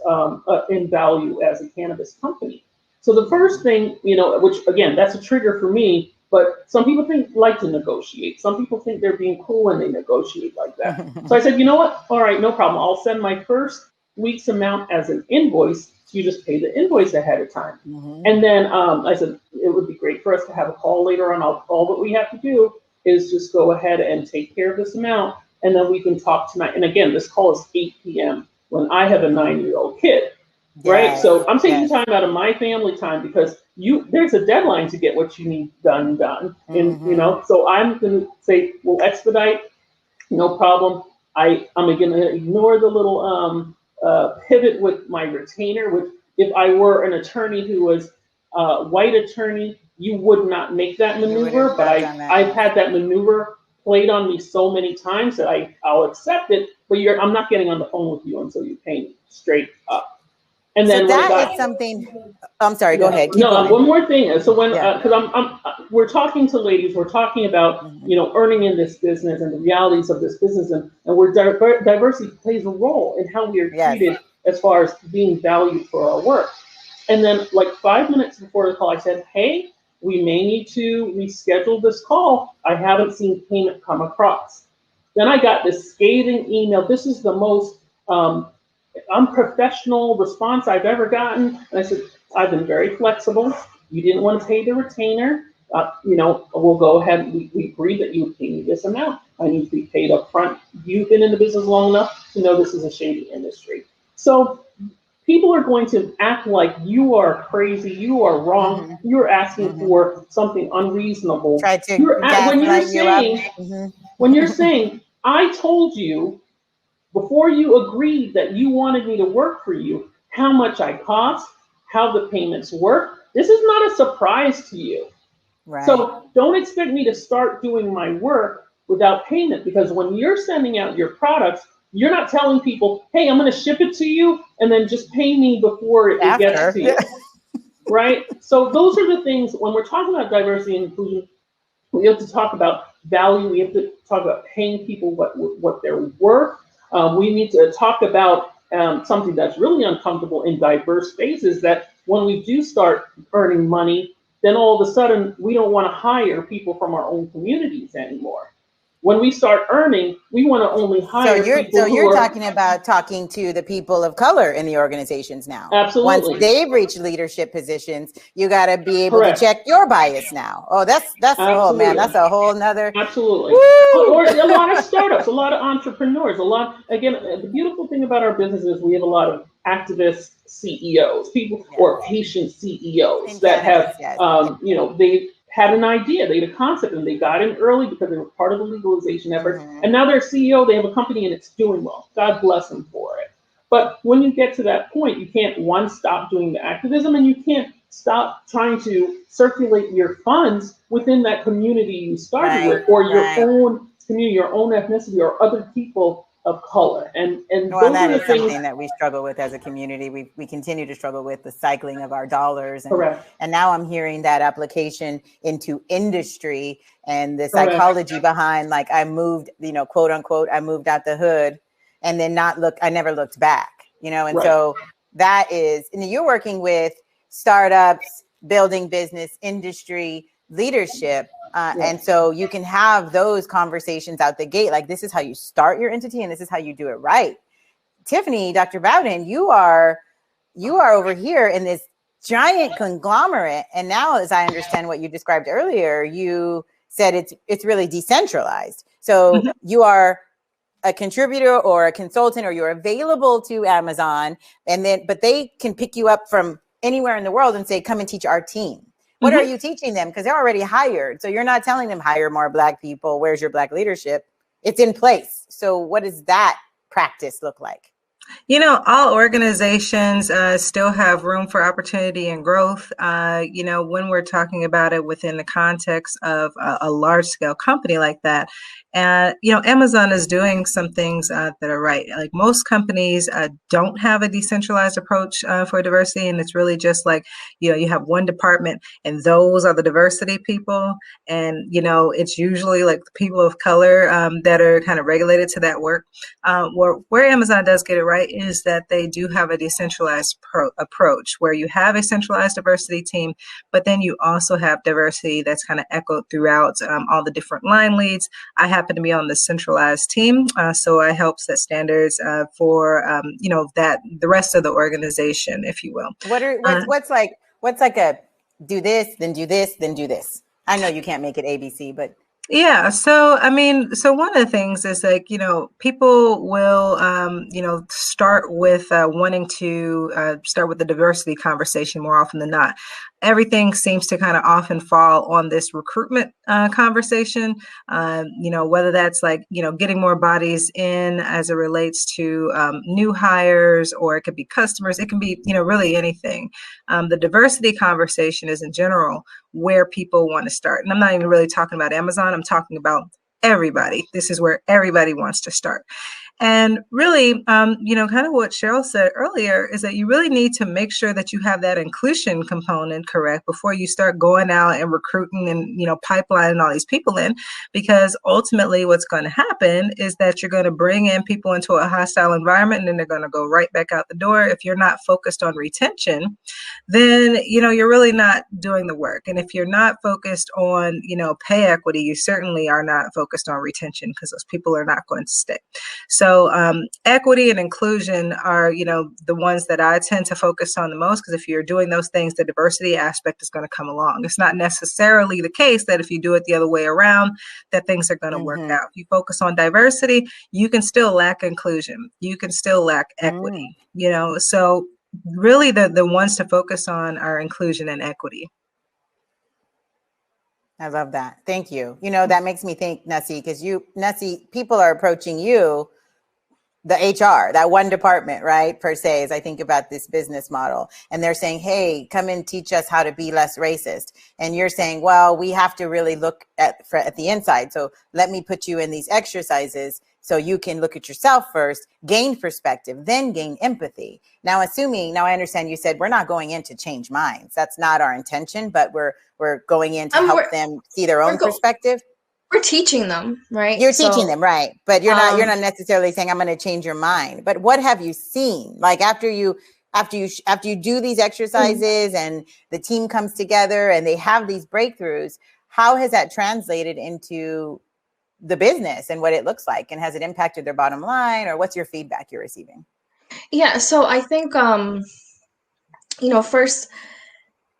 in value as a cannabis company. So the first thing, which again, that's a trigger for me, but some people like to negotiate. Some people think they're being cool when they negotiate like that. So I said, you know what? All right, no problem. I'll send my first week's amount as an invoice. So you just pay the invoice ahead of time. And then I said, it would be great for us to have a call later on. All that we have to do is just go ahead and take care of this amount, and then we can talk tonight. And again, this call is 8 p.m. when I have a 9-year-old kid, right? So I'm taking time out of my family time because there's a deadline to get what you need done. And, you know, so I'm going to say, we'll expedite, no problem. I'm going to ignore the little pivot with my retainer, which if I were an attorney who was a white attorney, you would not make that maneuver, but I've had that maneuver played on me so many times that I'll accept it, but I'm not getting on the phone with you until you pay me straight up. And then so that is something. I'm sorry. Go ahead. Keep going. One more thing. So when because we're talking to ladies, we're talking about you know, earning in this business and the realities of this business, and where diversity plays a role in how we are treated as far as being valued for our work. And then like 5 minutes before the call, I said, hey, we may need to reschedule this call. I haven't seen payment come across. Then I got this scathing email. This is the most unprofessional response I've ever gotten. And I said, I've been very flexible. You didn't want to pay the retainer. You know, we'll go ahead. We agreed that you would pay me this amount. I need to be paid up front. You've been in the business long enough to know this is a shady industry. So people are going to act like you are crazy, you are wrong, you're asking for something unreasonable. When you're saying, I told you before you agreed that you wanted me to work for you, how much I cost, how the payments work. This is not a surprise to you. Right. So don't expect me to start doing my work without payment, because when you're sending out your products, you're not telling people, hey, I'm going to ship it to you and then just pay me before it gets to you, right? So those are the things, when we're talking about diversity and inclusion, we have to talk about value. We have to talk about paying people what they're worth. We need to talk about something that's really uncomfortable in diverse spaces, that when we do start earning money, then all of a sudden we don't want to hire people from our own communities anymore. When we start earning, we want to only hire people. So you're talking about talking to the people of color in the organizations now. Absolutely. Once they've reached leadership positions, you got to be able to check your bias now. Oh, that's oh man, that's a whole nother. Absolutely. Or a lot of startups, a lot of entrepreneurs, again, the beautiful thing about our business is we have a lot of activist CEOs, people or patient CEOs that have, you know, they had an idea, they had a concept, and they got in early because they were part of the legalization effort. And now they're CEO, they have a company and it's doing well. God bless them for it. But when you get to that point, you can't, one, stop doing the activism, and you can't stop trying to circulate your funds within that community you started with, or your own community, your own ethnicity, or other people of color. And well, that is something that we struggle with as a community. We continue to struggle with the cycling of our dollars. And now I'm hearing that application into industry and the psychology behind, like, I moved, you know, quote unquote, I moved out the hood and then I never looked back, you know? And so that is, and you're working with startups, building business, industry, leadership. And so you can have those conversations out the gate. Like, this is how you start your entity and this is how you do it right. Tiffany, Dr. Bowden, you are over here in this giant conglomerate. And now, as I understand what you described earlier, you said it's really decentralized. So you are a contributor or a consultant, or you're available to Amazon, but they can pick you up from anywhere in the world and say, come and teach our team. What are you teaching them? Because they're already hired. So you're not telling them hire more Black people. Where's your Black leadership? It's in place. So what does that practice look like? You know, all organizations still have room for opportunity and growth. You know, when we're talking about it within the context of a large scale company like that. And, you know, Amazon is doing some things that are right. Like, most companies don't have a decentralized approach for diversity. And it's really just like, you know, you have one department and those are the diversity people. And, you know, it's usually like the people of color that are kind of regulated to that work. Where Amazon does get it right right, is that they do have a decentralized approach where you have a centralized diversity team, but then you also have diversity that's kind of echoed throughout all the different line leads. I happen to be on the centralized team, so I help set standards for that the rest of the organization, if you will. What's like a do this, then do this, then do this? I know you can't make it ABC, but yeah. So, I mean, so one of the things is like, people will, start with wanting to start with the diversity conversation more often than not. Everything seems to kind of often fall on this recruitment conversation, whether that's like, getting more bodies in as it relates to new hires, or it could be customers. It can be, really anything. The diversity conversation is in general where people want to start. And I'm not even really talking about Amazon. I'm talking about everybody. This is where everybody wants to start. And really, kind of what Scheril said earlier is that you really need to make sure that you have that inclusion component correct before you start going out and recruiting and, pipelining all these people in, because ultimately what's going to happen is that you're going to bring in people into a hostile environment and then they're going to go right back out the door. If you're not focused on retention, then, you're really not doing the work. And if you're not focused on, pay equity, you certainly are not focused on retention, because those people are not going to stay. So equity and inclusion are, the ones that I tend to focus on the most, because if you're doing those things, the diversity aspect is going to come along. It's not necessarily the case that if you do it the other way around, that things are going to work out. If you focus on diversity, you can still lack inclusion. You can still lack equity, so really the ones to focus on are inclusion and equity. I love that. Thank you. That makes me think, Nussie, because people are approaching you, the HR, that one department, right, per se, as I think about this business model. And they're saying, hey, come and teach us how to be less racist. And you're saying, well, we have to really look at the inside. So let me put you in these exercises so you can look at yourself first, gain perspective, then gain empathy. Now I understand you said we're not going in to change minds. That's not our intention, but we're going in to help them see their own perspective. We're teaching them, right? You're teaching them, right? But you're not necessarily saying I'm going to change your mind. But what have you seen? Like after you do these exercises and the team comes together and they have these breakthroughs, how has that translated into the business and what it looks like? And has it impacted their bottom line, or what's your feedback you're receiving? Yeah, so I think first,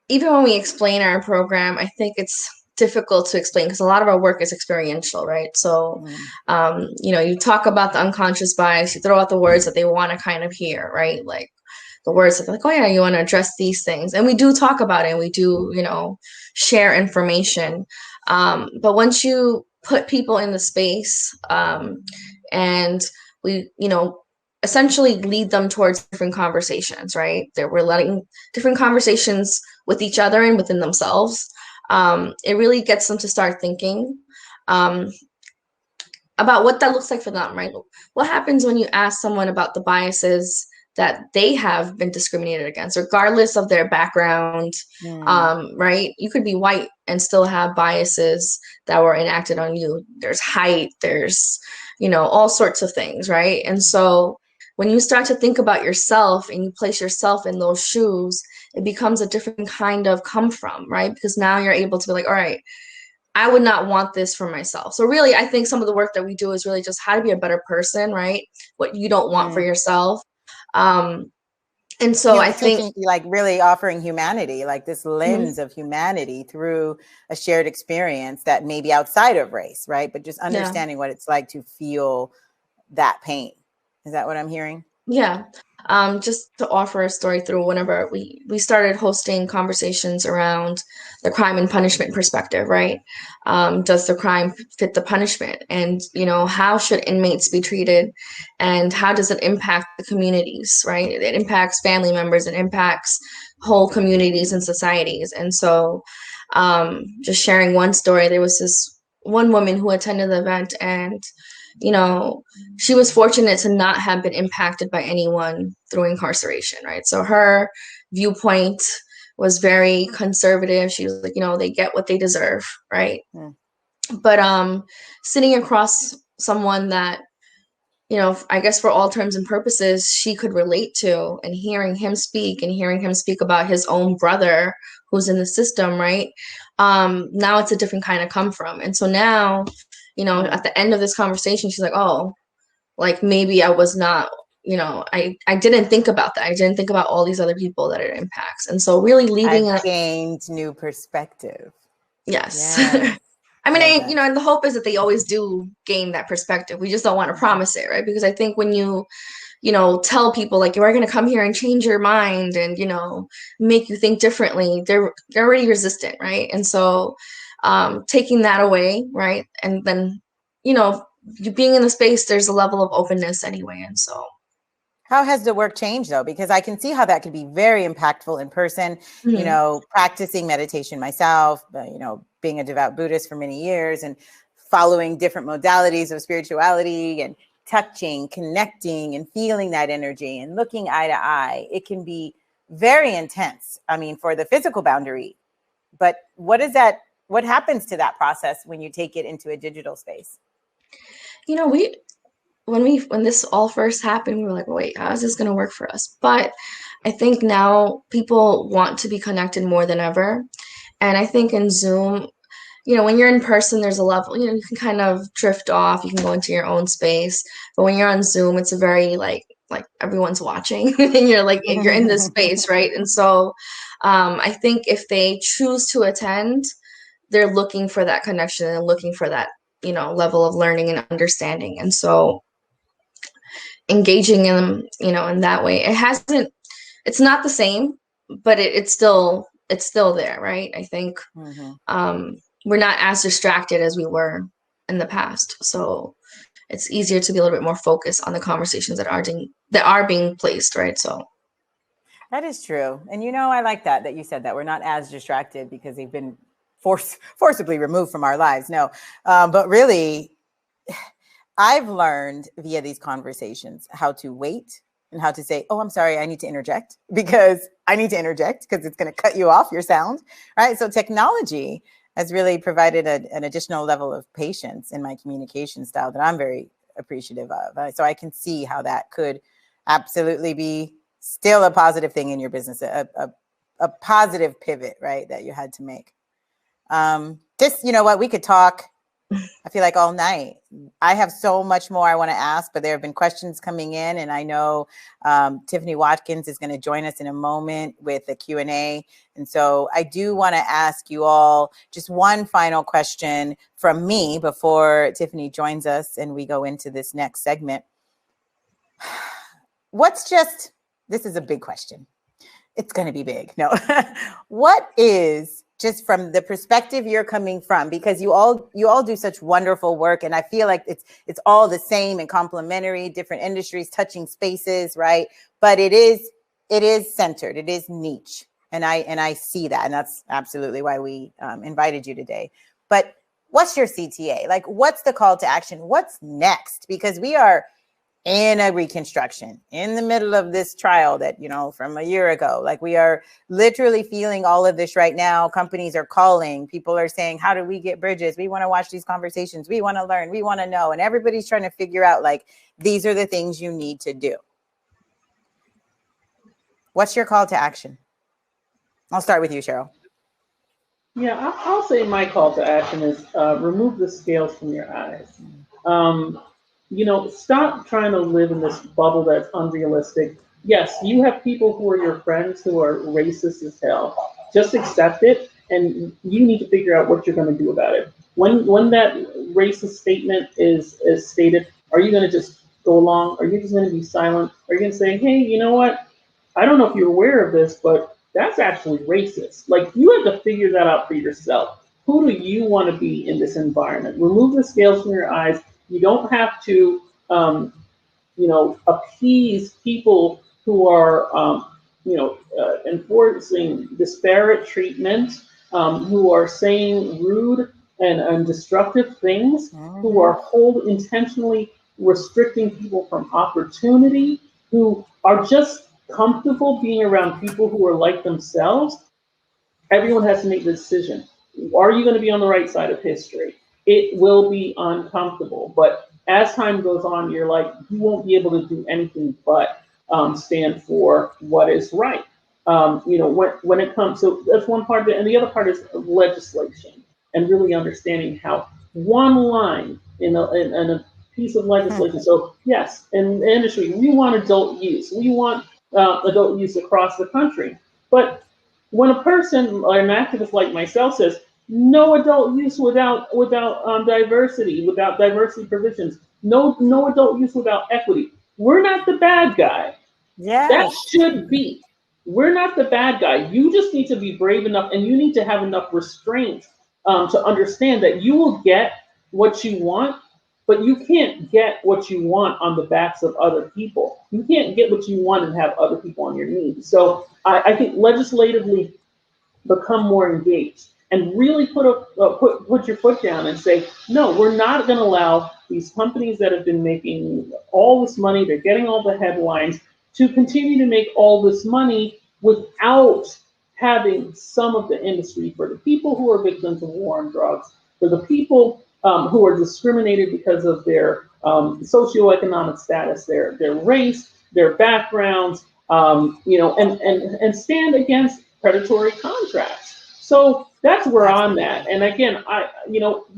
even when we explain our program, I think it's difficult to explain because a lot of our work is experiential, right? So, you talk about the unconscious bias, you throw out the words that they want to kind of hear, right? Like the words that like, oh yeah, you want to address these things. And we do talk about it and we do, share information. But once you put people in the space and we, essentially lead them towards different conversations, right? That we're letting different conversations with each other and within themselves. It really gets them to start thinking about what that looks like for them, right? What happens when you ask someone about the biases that they have been discriminated against, regardless of their background, right? You could be white and still have biases that were enacted on you. There's height, there's, all sorts of things, right? And so when you start to think about yourself and you place yourself in those shoes, it becomes a different kind of come from, right? Because now you're able to be like, all right, I would not want this for myself. So really, I think some of the work that we do is really just how to be a better person, right? What you don't want for yourself. And so I think like really offering humanity, like this lens of humanity through a shared experience that may be outside of race, right? But just understanding what it's like to feel that pain. Is that what I'm hearing? Yeah. Just to offer a story through whenever we started hosting conversations around the crime and punishment perspective, right? Does the crime fit the punishment? And, how should inmates be treated? And how does it impact the communities, right? It impacts family members, it impacts whole communities and societies. And so just sharing one story, there was this one woman who attended the event and she was fortunate to not have been impacted by anyone through incarceration, right? So her viewpoint was very conservative. She was like, they get what they deserve, right? But sitting across someone that you know, I guess for all terms and purposes, she could relate to, and hearing him speak about his own brother who's in the system, right? Now it's a different kind of come from. And so now, you know, at the end of this conversation, she's like, oh, like maybe I was not, you know, I didn't think about that. I didn't think about all these other people that it impacts. And so really leaving I've gained new perspective. Yes. Yes. I mean, Love that. you know, and the hope is that they always do gain that perspective. We just don't want to promise it, right? Because I think when you know, tell people like you are going to come here and change your mind and, you know, make you think differently, they're already resistant, right? And so taking that away, right? And then, you know, you being in the space, there's a level of openness anyway. And so how has the work changed though? Because I can see how that could be very impactful in person, you know, practicing meditation myself, you know, being a devout Buddhist for many years and following different modalities of spirituality and touching, connecting and feeling that energy and looking eye to eye. It can be very intense. I mean, for the physical boundary, but what happens to that process when you take it into a digital space? You know, when this all first happened, we were like, wait, how is this going to work for us? But I think now people want to be connected more than ever. And I think in Zoom, you know, when you're in person, there's a level, you know, you can kind of drift off, you can go into your own space. But when you're on Zoom, it's a very like everyone's watching and you're like, you're in this space, right? And so I think if they choose to attend, they're looking for that connection and looking for that, you know, level of learning and understanding. And so engaging in them, you know, in that way, it's not the same, but it's still there, right? I think we're not as distracted as we were in the past, so it's easier to be a little bit more focused on the conversations that are being placed, right? So that is true. And you know, I like that you said that we're not as distracted because they've been forcibly removed from our lives. No, but really I've learned via these conversations how to wait and how to say, oh, I'm sorry, I need to interject because it's going to cut you off your sound, right? So technology has really provided an additional level of patience in my communication style that I'm very appreciative of. So I can see how that could absolutely be still a positive thing in your business, a positive pivot, right, that you had to make. You know what, we could talk, I feel like, all night. I have so much more I want to ask, but there have been questions coming in, and I know Tiffany Watkins is going to join us in a moment with a Q&A. And so I do want to ask you all just one final question from me before Tiffany joins us and we go into this next segment. This is a big question. It's going to be big. No. What is, just from the perspective you're coming from, because you all do such wonderful work, and I feel like it's all the same and complementary, different industries, touching spaces, right? But it is centered, it is niche, and I see that, and that's absolutely why we invited you today. But what's your CTA? Like, what's the call to action? What's next? Because we are in a reconstruction in the middle of this trial that, you know, from a year ago. Like, we are literally feeling all of this right now. Companies are calling, people are saying, how do we get bridges? We want to watch these conversations, we want to learn, we want to know, and everybody's trying to figure out, like, these are the things you need to do. What's your call to action? I'll start with you, Scheril. Yeah, I'll say my call to action is remove the scales from your eyes. You know, stop trying to live in this bubble that's unrealistic. Yes, you have people who are your friends who are racist as hell. Just accept it, and you need to figure out what you're going to do about it. When that racist statement is stated, are you going to just go along? Are you just going to be silent? Are you going to say, hey, you know what? I don't know if you're aware of this, but that's actually racist. Like, you have to figure that out for yourself. Who do you want to be in this environment? Remove the scales from your eyes. You don't have to, you know, appease people who are, enforcing disparate treatment, who are saying rude and destructive things, who are intentionally restricting people from opportunity, who are just comfortable being around people who are like themselves. Everyone has to make the decision. Are you going to be on the right side of history? It will be uncomfortable, but as time goes on, you're like, you won't be able to do anything but stand for what is right. When it comes, so that's one part of it, and the other part is legislation and really understanding how one line in a piece of legislation. So yes, in the industry, we want adult use. We want adult use across the country. But when a person or an activist like myself says no adult use without diversity, without diversity provisions, no adult use without equity, we're not the bad guy. Yeah, that should be. We're not the bad guy. You just need to be brave enough, and you need to have enough restraint to understand that you will get what you want, but you can't get what you want on the backs of other people. You can't get what you want and have other people on your knees. So I think legislatively become more engaged and really put your foot down and say, no, we're not going to allow these companies that have been making all this money, they're getting all the headlines, to continue to make all this money without having some of the industry for the people who are victims of war on drugs, for the people who are discriminated because of their socioeconomic status, their race, their backgrounds, and stand against predatory contracts. So that's where I'm at. And again,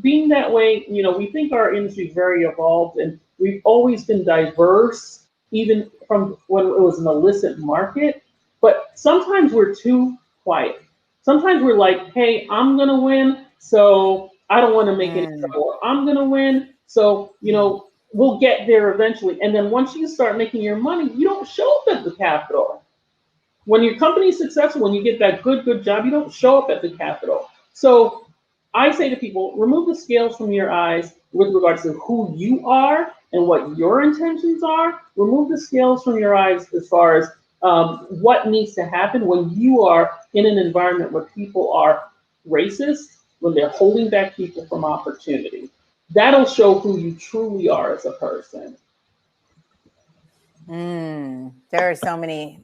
being that way, we think our industry is very evolved, and we've always been diverse, even from when it was an illicit market. But sometimes we're too quiet. Sometimes we're like, hey, I'm going to win, so I don't want to make any trouble. I'm going to win, so, we'll get there eventually. And then once you start making your money, you don't show up at the Capitol. When your company's successful, when you get that good job, you don't show up at the Capitol. So I say to people, remove the scales from your eyes with regards to who you are and what your intentions are. Remove the scales from your eyes as far as what needs to happen when you are in an environment where people are racist, when they're holding back people from opportunity. That'll show who you truly are as a person. There's so many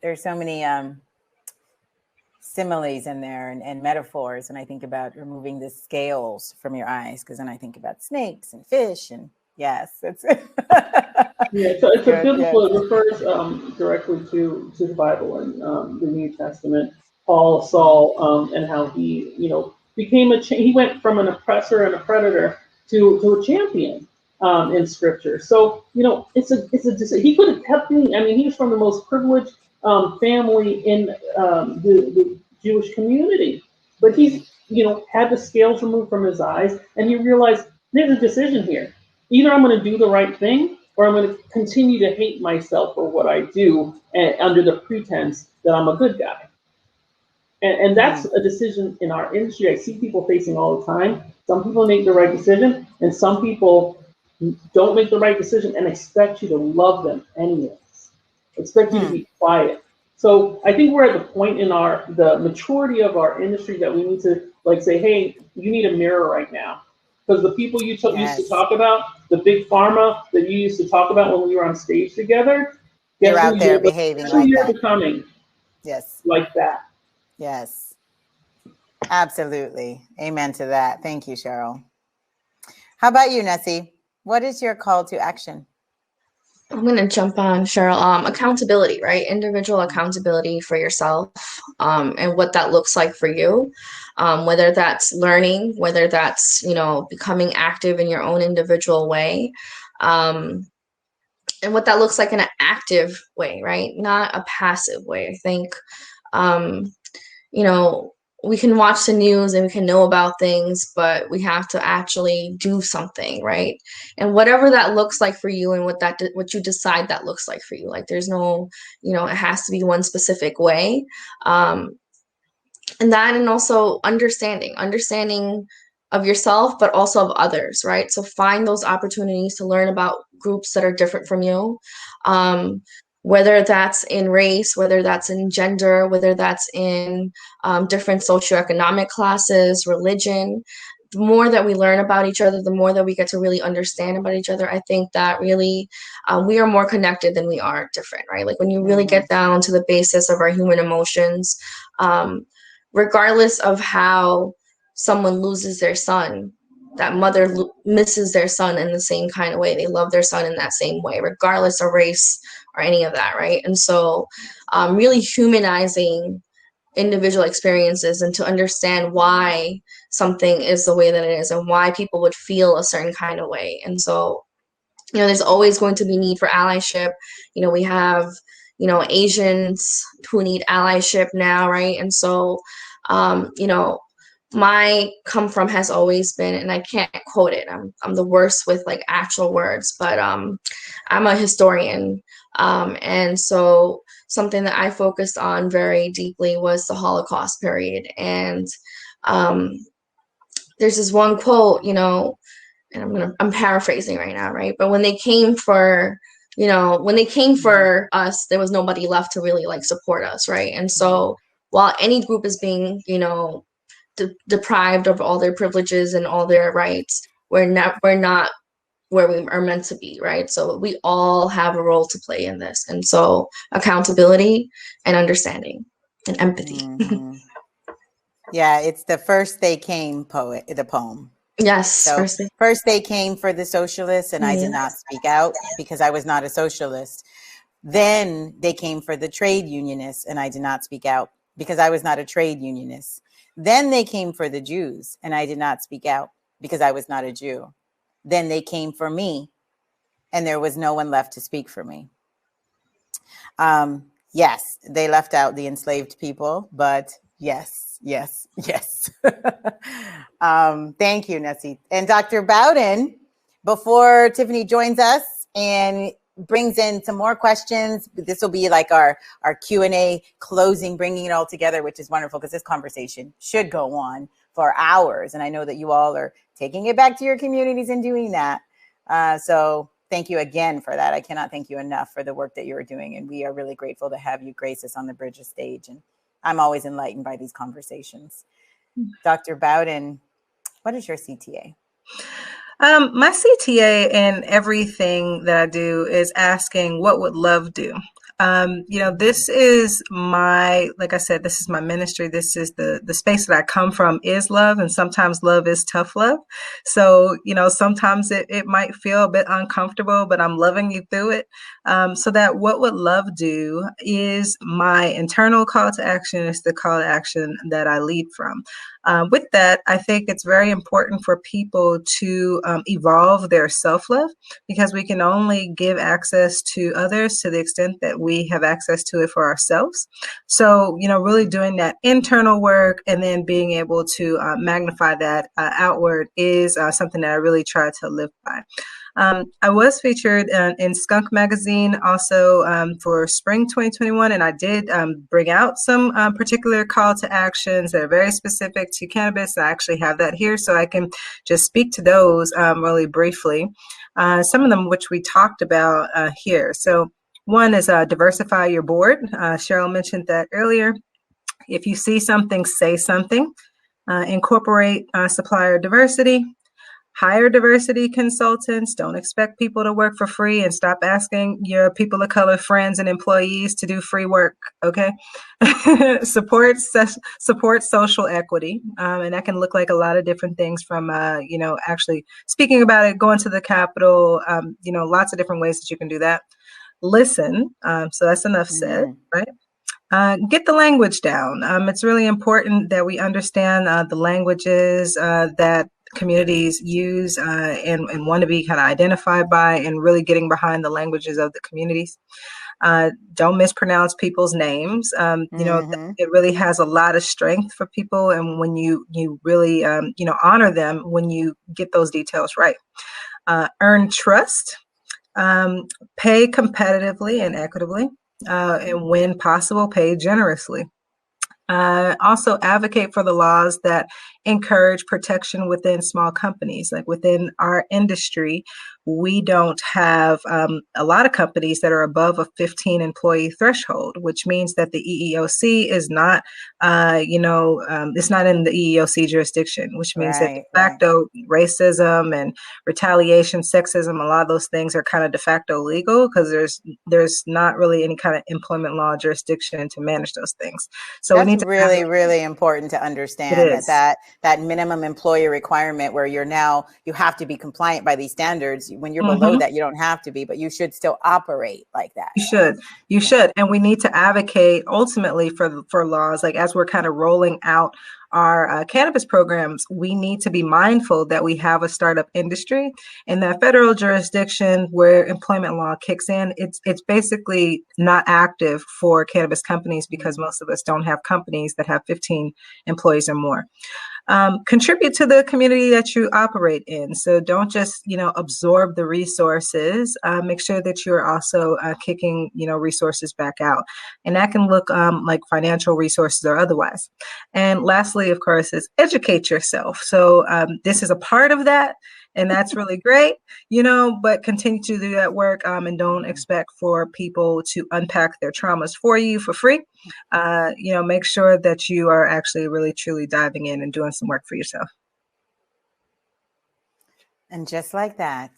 similes in there and metaphors. And I think about removing the scales from your eyes, because then I think about snakes and fish, and yes, it's so it's a biblical. It refers directly to the Bible and the New Testament. Paul, Saul, and how he became he went from an oppressor and a predator to a champion in Scripture. So he could have kept being. I mean, he was from the most privileged family in the Jewish community, but he's had the scales removed from his eyes, and he realized there's a decision here. Either I'm going to do the right thing, or I'm going to continue to hate myself for what I do, under the pretense that I'm a good guy. And that's a decision in our industry I see people facing all the time. Some people make the right decision, and some people don't make the right decision and expect you to love them anyways. Expect you to be quiet. So I think we're at the point in the maturity of our industry that we need to say, hey, you need a mirror right now. Because the people you used to talk about, the big pharma that you used to talk about when we were on stage together, you're out there behaving like you're that. Becoming. Yes. Like that. Yes. Absolutely. Amen to that. Thank you, Scheril. How about you, Nessie? What is your call to action? I'm going to jump on, Scheril. Accountability, right? Individual accountability for yourself, and what that looks like for you, whether that's learning, whether that's, becoming active in your own individual way, and what that looks like in an active way, right? Not a passive way. I think, we can watch the news and we can know about things, but we have to actually do something, right? And whatever that looks like for you, and what you decide that looks like for you, like there's no, it has to be one specific way. And also understanding of yourself, but also of others, right? So find those opportunities to learn about groups that are different from you. Whether that's in race, whether that's in gender, whether that's in different socioeconomic classes, religion. The more that we learn about each other, the more that we get to really understand about each other. I think that really we are more connected than we are different, right? Like when you really get down to the basis of our human emotions, regardless of how someone loses their son, that mother misses their son in the same kind of way. They love their son in that same way, regardless of race or any of that, right? And so really humanizing individual experiences and to understand why something is the way that it is and why people would feel a certain kind of way. And so, there's always going to be need for allyship. We have, Asians who need allyship now, right? And so, my come from has always been, and I can't quote it. I'm the worst with like actual words, but I'm a historian. And so something that I focused on very deeply was the Holocaust period. And there's this one quote, and I'm paraphrasing right now, right? But when they came for us, there was nobody left to really like support us, right? And so while any group is being, deprived of all their privileges and all their rights, we're not where we are meant to be, right? So we all have a role to play in this. And so accountability and understanding and empathy. Mm-hmm. Yeah, it's the first they came the poem. Yes. So first they came for the socialists and I did not speak out because I was not a socialist. Then they came for the trade unionists and I did not speak out because I was not a trade unionist. Then they came for the Jews and I did not speak out because I was not a Jew. Then they came for me and there was no one left to speak for me. Yes, they left out the enslaved people, but yes. Thank you, Nessie. And Dr. Bowden, before Tiffany joins us and brings in some more questions, this will be like our Q&A closing, bringing it all together, which is wonderful because this conversation should go on for hours. And I know that you all are taking it back to your communities and doing that. So thank you again for that. I cannot thank you enough for the work that you're doing. And we are really grateful to have you grace us on the Bridges stage. And I'm always enlightened by these conversations. Dr. Bowden, what is your CTA? My CTA in everything that I do is asking, what would love do? This is like I said, this is my ministry. This is the space that I come from is love. And sometimes love is tough love. So, sometimes it might feel a bit uncomfortable, but I'm loving you through it. So that what would love do is my internal call to action is the call to action that I lead from. With that, I think it's very important for people to evolve their self-love because we can only give access to others to the extent that we have access to it for ourselves. So, really doing that internal work and then being able to magnify that outward is something that I really try to live by. I was featured in Skunk Magazine also for spring 2021, and I did bring out some particular call to actions that are very specific to cannabis. I actually have that here, so I can just speak to those really briefly. Some of them which we talked about here. So one is diversify your board. Scheril mentioned that earlier. If you see something, say something. Incorporate supplier diversity. Hire diversity consultants. Don't expect people to work for free and stop asking your people of color friends and employees to do free work. Okay. Support social equity. And that can look like a lot of different things from, actually speaking about it, going to the Capitol, lots of different ways that you can do that. Listen. So that's enough said, right? Get the language down. It's really important that we understand the languages that communities use and want to be kind of identified by, and really getting behind the languages of the communities. Don't mispronounce people's names. It really has a lot of strength for people, and when you really honor them when you get those details right. Earn trust. Pay competitively and equitably, and when possible, pay generously. Also advocate for the laws that encourage protection within small companies. Like within our industry, we don't have a lot of companies that are above a 15 employee threshold, which means that the EEOC is not, it's not in the EEOC jurisdiction, which means that de facto racism and retaliation, sexism, a lot of those things are kind of de facto legal because there's not really any kind of employment law jurisdiction to manage those things. So that's we need to really important to understand that that minimum employer requirement where you have to be compliant by these standards. When you're below that, you don't have to be, but you should still operate like that. You should. And we need to advocate ultimately for laws, like as we're kind of rolling out our cannabis programs, we need to be mindful that we have a startup industry, and that federal jurisdiction where employment law kicks in, it's basically not active for cannabis companies because most of us don't have companies that have 15 employees or more. Contribute to the community that you operate in. So don't just, absorb the resources. Make sure that you're also kicking, resources back out. And that can look like financial resources or otherwise. And lastly, of course, is educate yourself. So this is a part of that. And that's really great, but continue to do that work and don't expect for people to unpack their traumas for you for free. Make sure that you are actually really, truly diving in and doing some work for yourself. And just like that,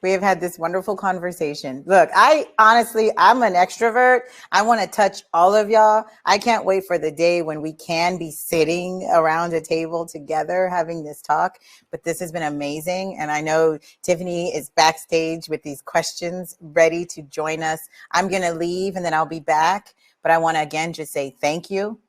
we have had this wonderful conversation. Look, I'm an extrovert. I want to touch all of y'all. I can't wait for the day when we can be sitting around a table together having this talk. But this has been amazing. And I know Tiffany is backstage with these questions ready to join us. I'm going to leave and then I'll be back. But I want to again just say thank you.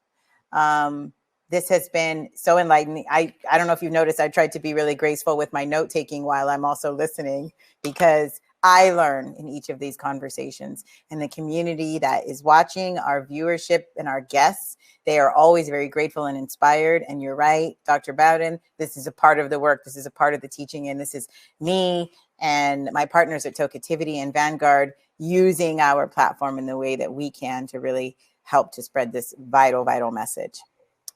This has been so enlightening. I don't know if you've noticed, I tried to be really graceful with my note taking while I'm also listening, because I learn in each of these conversations. And the community that is watching, our viewership and our guests, they are always very grateful and inspired. And you're right, Dr. Bowden, this is a part of the work. This is a part of the teaching. And this is me and my partners at Toketivity and Vanguard using our platform in the way that we can to really help to spread this vital, vital message.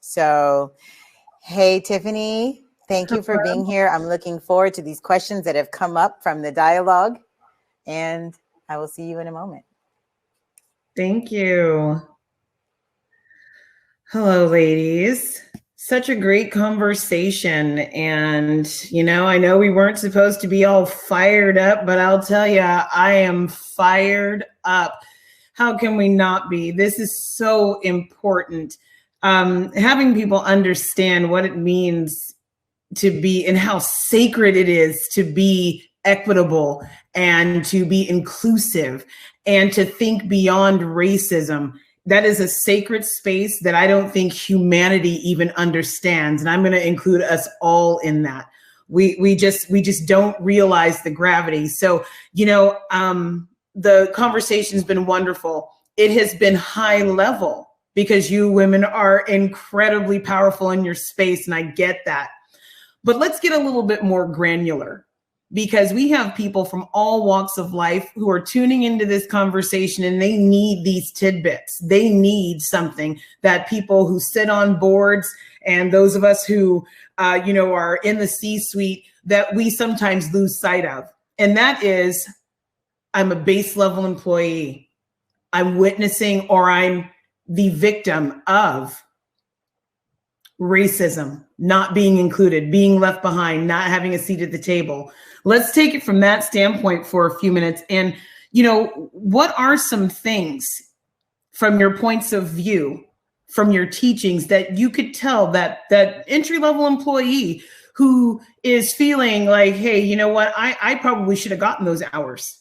So, hey, Tiffany, thank you for being here. I'm looking forward to these questions that have come up from the dialogue, and I will see you in a moment. Thank you. Hello, ladies. Such a great conversation. And, I know we weren't supposed to be all fired up, but I'll tell you, I am fired up. How can we not be? This is so important. Having people understand what it means to be and how sacred it is to be equitable and to be inclusive and to think beyond racism. That is a sacred space that I don't think humanity even understands. And I'm going to include us all in that. We just don't realize the gravity. So, the conversation's been wonderful. It has been high level, because you women are incredibly powerful in your space, and I get that. But let's get a little bit more granular, because we have people from all walks of life who are tuning into this conversation, and they need these tidbits. They need something that people who sit on boards and those of us who, are in the C-suite, that we sometimes lose sight of. And that is, I'm a base level employee. I'm witnessing, or I'm the victim of racism, not being included, being left behind, not having a seat at the table. Let's take it from that standpoint for a few minutes. And, what are some things from your points of view, from your teachings, that you could tell that entry-level employee who is feeling like, hey, you know what, I probably should have gotten those hours.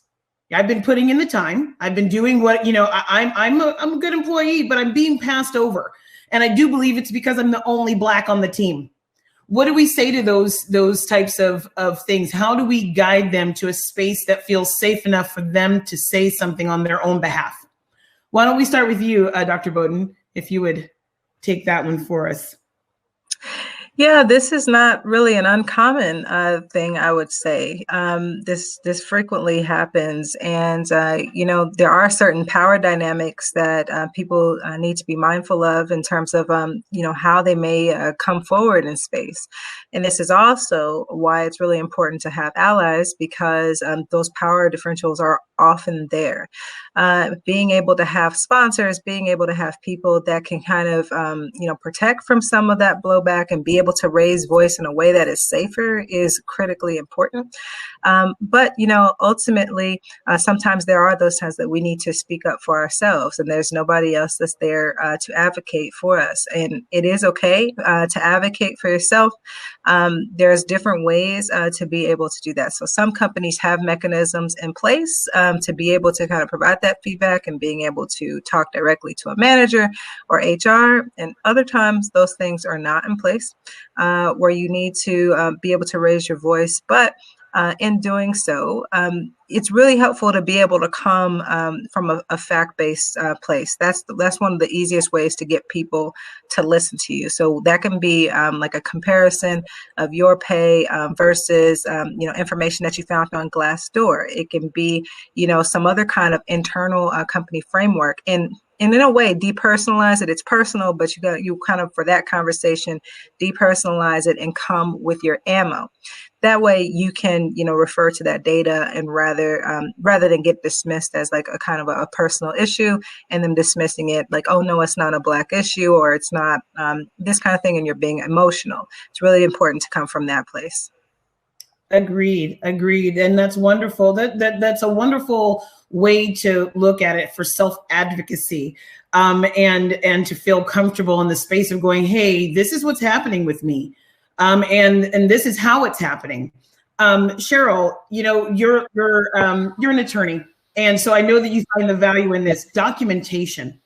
I've been putting in the time. I've been doing what, I'm a good employee, but I'm being passed over. And I do believe it's because I'm the only Black on the team. What do we say to those types of things? How do we guide them to a space that feels safe enough for them to say something on their own behalf? Why don't we start with you, Dr. Bowden, if you would take that one for us. Yeah, this is not really an uncommon thing, I would say. This frequently happens. And, there are certain power dynamics that people need to be mindful of in terms of, how they may come forward in space. And this is also why it's really important to have allies, because those power differentials are often there. Being able to have sponsors, being able to have people that can kind of, protect from some of that blowback and be able to raise voice in a way that is safer is critically important. But, ultimately, sometimes there are those times that we need to speak up for ourselves, and there's nobody else that's there to advocate for us. And it is okay to advocate for yourself. There's different ways to be able to do that. So some companies have mechanisms in place to be able to kind of provide that feedback and being able to talk directly to a manager or HR. And other times those things are not in place where you need to be able to raise your voice. But in doing so, it's really helpful to be able to come from a fact-based place. That's one of the easiest ways to get people to listen to you. So that can be like a comparison of your pay versus information that you found on Glassdoor. It can be some other kind of internal company framework. And in a way, depersonalize it. It's personal, but you kind of, for that conversation, depersonalize it and come with your ammo. That way you can, refer to that data, and rather than get dismissed as like a kind of a personal issue and then dismissing it like, oh no, it's not a Black issue, or it's not this kind of thing, and you're being emotional. It's really important to come from that place. Agreed. And that's wonderful. That's a wonderful way to look at it for self-advocacy, and to feel comfortable in the space of going, hey, this is what's happening with me. And this is how it's happening. Scheril, you're an attorney, and so I know that you find the value in this documentation.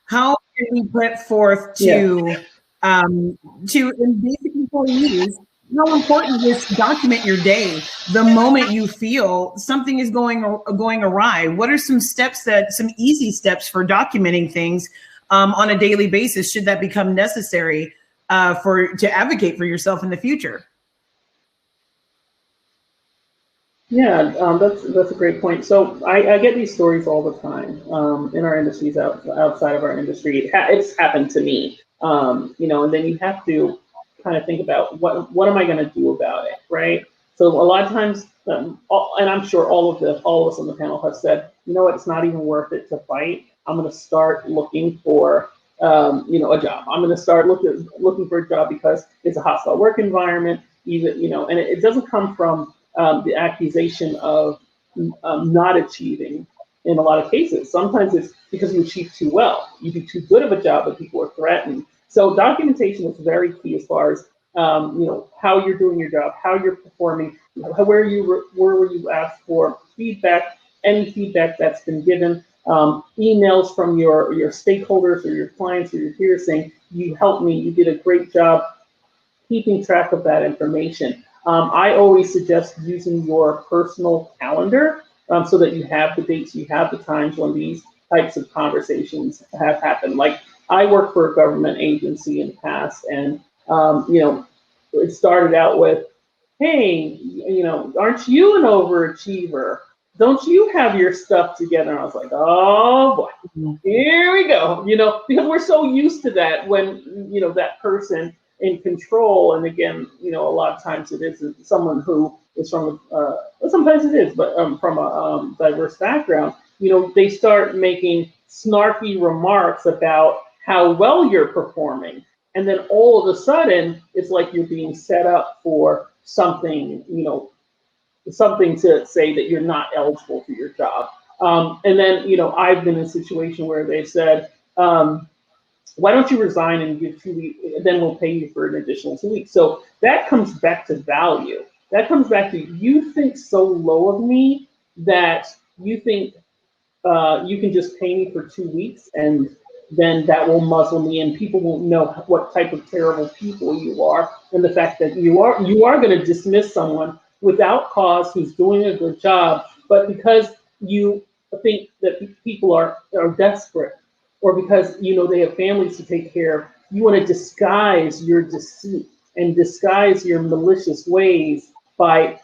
How can we put forth to basic employees how important it is to document your day the moment you feel something is going awry? What are some easy steps for documenting things on a daily basis, should that become necessary to advocate for yourself in the future? Yeah, that's a great point. So I get these stories all the time in our industries, outside of our industry. It's happened to me, and then you have to kind of think about what am I going to do about it, right? So a lot of times, and I'm sure all of us on the panel have said, it's not even worth it to fight. I'm going to start looking for a job. I'm going to start looking for a job because it's a hostile work environment, and it doesn't come from the accusation of not achieving in a lot of cases. Sometimes it's because you achieve too well. You do too good of a job, but people are threatened. So documentation is very key as far as how you're doing your job, how you're performing, where were you asked for feedback, any feedback that's been given, emails from your stakeholders or your clients or your peers saying, you helped me, you did a great job, keeping track of that information. I always suggest using your personal calendar so that you have the dates, you have the times when these types of conversations have happened. Like, I worked for a government agency in the past, and it started out with, hey, aren't you an overachiever? Don't you have your stuff together? And I was like, oh boy, here we go. Because we're so used to that when, that person in control. And again, a lot of times it isn't someone who is from, sometimes it is, but from a diverse background, they start making snarky remarks about how well you're performing. And then all of a sudden, it's like you're being set up for something, something to say that you're not eligible for your job. And then, I've been in a situation where they said, why don't you resign and give 2 weeks, then we'll pay you for an additional 2 weeks. So that comes back to value. That comes back to, you think so low of me that you think you can just pay me for 2 weeks and then that will muzzle me and people won't know what type of terrible people you are. And the fact that you are going to dismiss someone without cause who's doing a good job, but because you think that people are desperate, or because they have families to take care of, you want to disguise your deceit and disguise your malicious ways by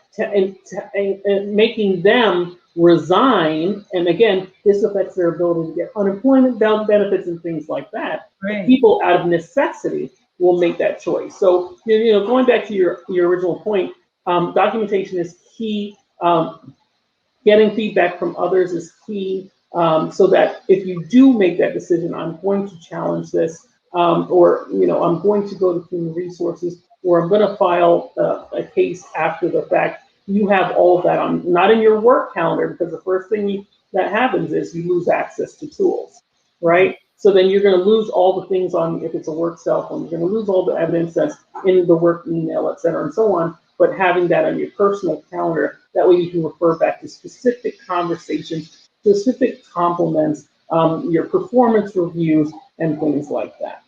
making them resign. And again, this affects their ability to get unemployment benefits and things like that. Right. People out of necessity will make that choice. So, going back to your original point, documentation is key. Getting feedback from others is key, so that if you do make that decision, I'm going to challenge this, or I'm going to go to human resources, or I'm going to file a case after the fact. You have all of that on, not in your work calendar, because the first thing that happens is you lose access to tools, right? So then you're going to lose all the things on, if it's a work cell phone, you're going to lose all the evidence that's in the work email, et cetera, and so on. But having that on your personal calendar, that way you can refer back to specific conversations, specific compliments, your performance reviews, and things like that.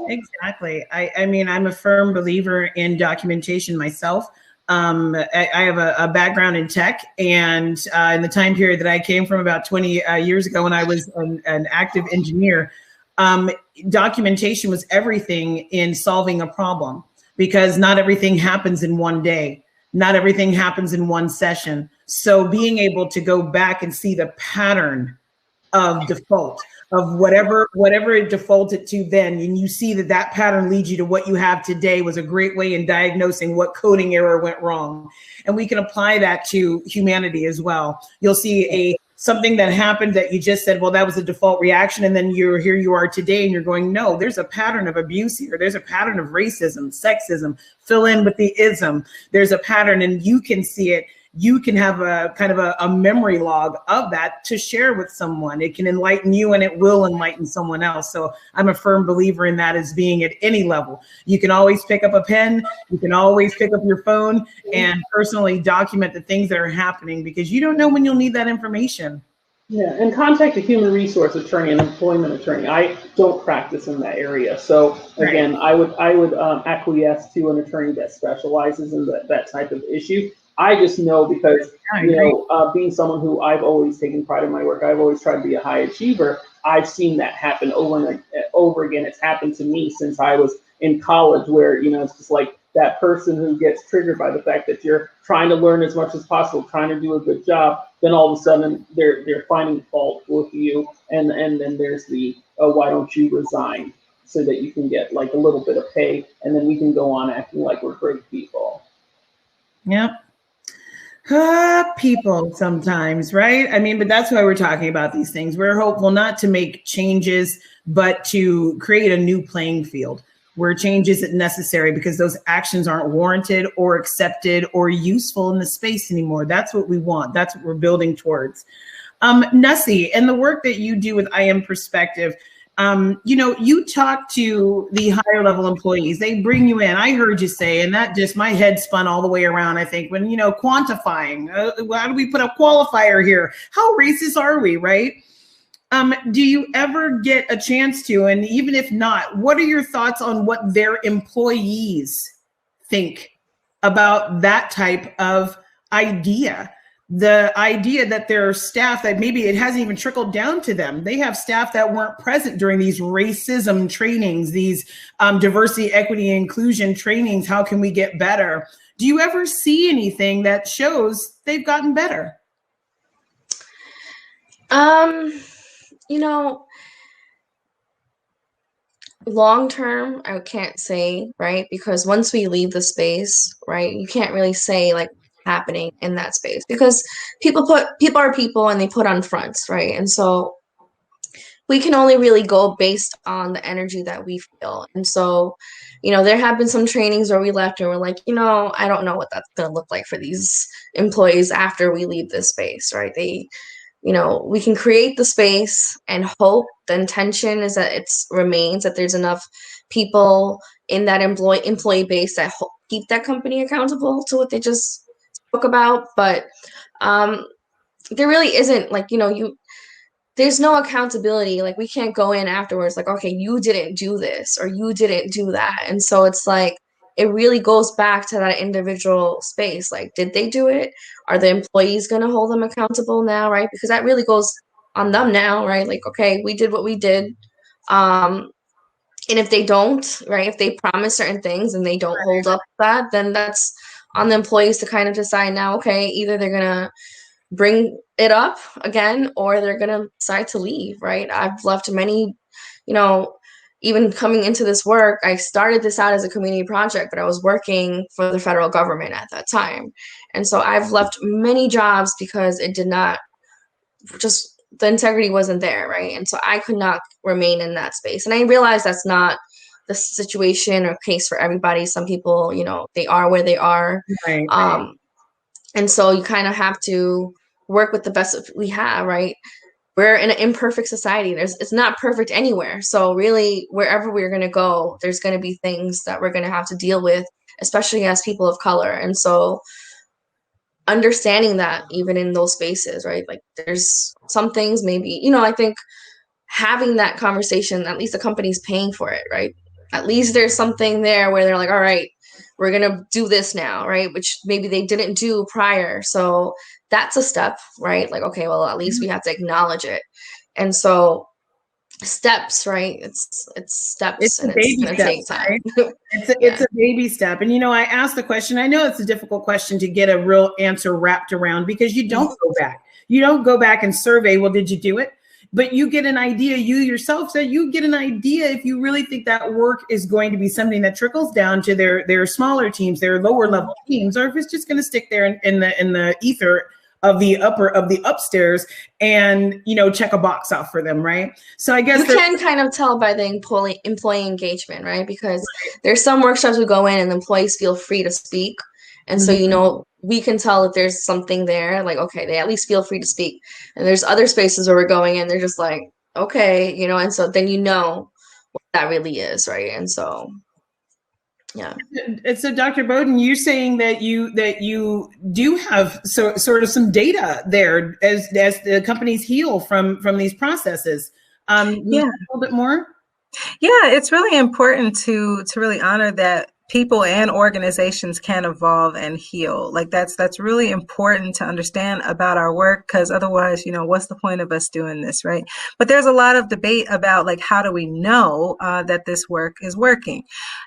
Exactly. I mean, I'm a firm believer in documentation myself. I have a background in tech, and in the time period that I came from about 20 years ago when I was an active engineer, documentation was everything in solving a problem, because not everything happens in one day. Not everything happens in one session. So being able to go back and see the pattern of default of whatever it defaulted to then, and you see that pattern leads you to what you have today, was a great way in diagnosing what coding error went wrong. And we can apply that to humanity as well. You'll see something that happened that you just said, well, that was a default reaction, and then here you are today and you're going, no, there's a pattern of abuse here. There's a pattern of racism, sexism, fill in with the ism. There's a pattern, and you can see it. You can have a kind of a memory log of that to share with someone. It can enlighten you, and it will enlighten someone else. So I'm a firm believer in that as being at any level. You can always pick up a pen, you can always pick up your phone and personally document the things that are happening, because you don't know when you'll need that information. Yeah, and contact a human resource attorney, an employment attorney. I don't practice in that area, so again, right. I would acquiesce to an attorney that specializes in that type of issue. I just know because, being someone who I've always taken pride in my work, I've always tried to be a high achiever. I've seen that happen over and over again. It's happened to me since I was in college, where, it's just like that person who gets triggered by the fact that you're trying to learn as much as possible, trying to do a good job. Then all of a sudden they're finding fault with you. And then there's the, why don't you resign so that you can get like a little bit of pay, and then we can go on acting like we're great people. Yep. People sometimes, right? I mean, but that's why we're talking about these things. We're hopeful not to make changes, but to create a new playing field where change isn't necessary because those actions aren't warranted or accepted or useful in the space anymore. That's what we want. That's what we're building towards. Nussie, and the work that you do with I Am Perspective, you talk to the higher level employees, they bring you in. I heard you say, and that just, my head spun all the way around, I think, when, quantifying, how do we put a qualifier here? How racist are we, right? Do you ever get a chance to, and even if not, what are your thoughts on what their employees think about that type of idea? The idea that there are staff that maybe it hasn't even trickled down to them. They have staff that weren't present during these racism trainings, these diversity, equity, and inclusion trainings. How can we get better? Do you ever see anything that shows they've gotten better? Long term, I can't say, right? Because once we leave the space, right, you can't really say like happening in that space, because people are people and they put on fronts, right? And so we can only really go based on the energy that we feel. And so, there have been some trainings where we left and we're like, I don't know what that's going to look like for these employees after we leave this space, right? We can create the space and hope. The intention is that it remains, that there's enough people in that employee base that keep that company accountable to what they just spoke about. But there really isn't, like, there's no accountability. Like, we can't go in afterwards like, okay, you didn't do this or you didn't do that. And so it's like, it really goes back to that individual space. Like, did they do it? Are the employees going to hold them accountable now, right? Because that really goes on them now, right? Like, okay, we did what we did. And if they don't, right, if they promise certain things and they don't hold up that, then that's on the employees to kind of decide now, okay, either they're going to bring it up again or they're going to decide to leave, right? I've left many, even coming into this work, I started this out as a community project, but I was working for the federal government at that time. And so I've left many jobs because it did not just the integrity wasn't there, right? And so I could not remain in that space. And I realized that's not the situation or case for everybody. Some people, you know, they are where they are. Right. And so you kind of have to work with the best we have, right? We're in an imperfect society. It's not perfect anywhere. So really, wherever we're going to go, there's going to be things that we're going to have to deal with, especially as people of color. And so understanding that even in those spaces, right? Like there's some things maybe, you know, I think having that conversation, at least the company's paying for it, right? At least there's something there where they're like, all right, we're going to do this now, right? Which maybe they didn't do prior. So that's a step, right? Like, okay, well, at least we have to acknowledge it. And so steps, right? It's steps, it's and it's going to take time. Right? It's a baby step. And, you know, I asked the question, I know it's a difficult question to get a real answer wrapped around, because you don't go back. You don't go back and survey, well, did you do it? But you get an idea, you yourself said you get an idea if you really think that work is going to be something that trickles down to their smaller teams, their lower level teams, or if it's just going to stick there in the ether of the upstairs and, you know, check a box off for them, right? So I guess you can kind of tell by the employee engagement, right? Because there's some workshops we go in and the employees feel free to speak. And so, you know, we can tell if there's something there, like, okay, they at least feel free to speak. And there's other spaces where we're going in, they're just like, okay, you know, and so then you know what that really is, right? And so, yeah. And so, Dr. Bowden, you're saying that you do have sort of some data there as the companies heal from these processes. A little bit more. Yeah, it's really important to really honor that people and organizations can evolve and heal. Like that's really important to understand about our work, because otherwise, you know, what's the point of us doing this, right? But there's a lot of debate about, like, how do we know that this work is working?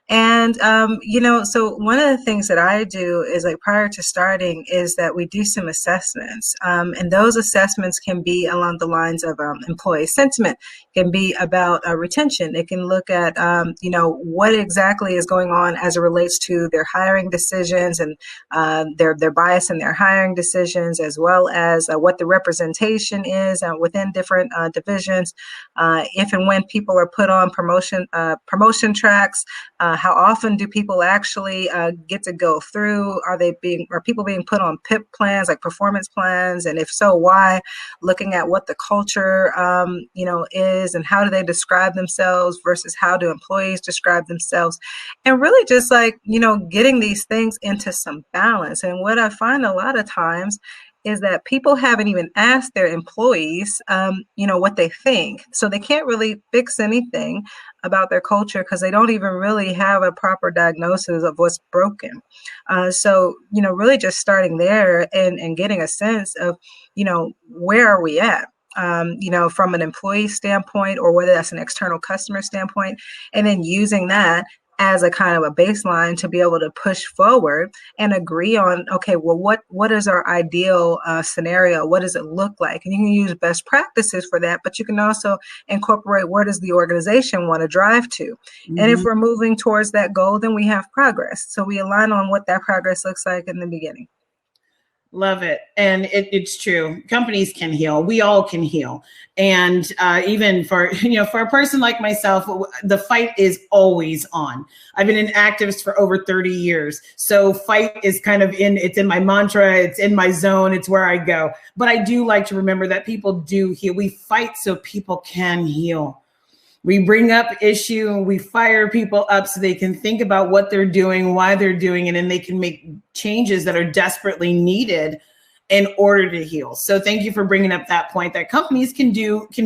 And, you know, so one of the things that I do is, like, prior to starting, is that we do some assessments. And those assessments can be along the lines of employee sentiment, can be about retention. It can look at, you know, what exactly is going on as it relates to their hiring decisions and their bias in their hiring decisions, as well as what the representation is within different divisions. If and when people are put on promotion tracks, how often do people actually get to go through? Are people being put on PIP plans, like performance plans? And if so, why? Looking at what the culture, you know, is, and how do they describe themselves versus how do employees describe themselves? And really just, like, you know, getting these things into some balance. And what I find a lot of times is that people haven't even asked their employees, you know, what they think. So they can't really fix anything about their culture because they don't even really have a proper diagnosis of what's broken. So, you know, really just starting there and getting a sense of, you know, where are we at? You know, from an employee standpoint, or whether that's an external customer standpoint, and then using that as a kind of a baseline to be able to push forward and agree on, okay, well, what is our ideal scenario? What does it look like? And you can use best practices for that, but you can also incorporate, where does the organization want to drive to? And if we're moving towards that goal, then we have progress. So we align on what that progress looks like in the beginning. Love it. And it's true. Companies can heal. We all can heal. And even for a person like myself, the fight is always on. I've been an activist for over 30 years. So fight is kind of it's in my mantra. It's in my zone. It's where I go. But I do like to remember that people do heal. We fight so people can heal. We bring up issue and we fire people up so they can think about what they're doing, why they're doing it, and they can make changes that are desperately needed in order to heal. So thank you for bringing up that point, that companies can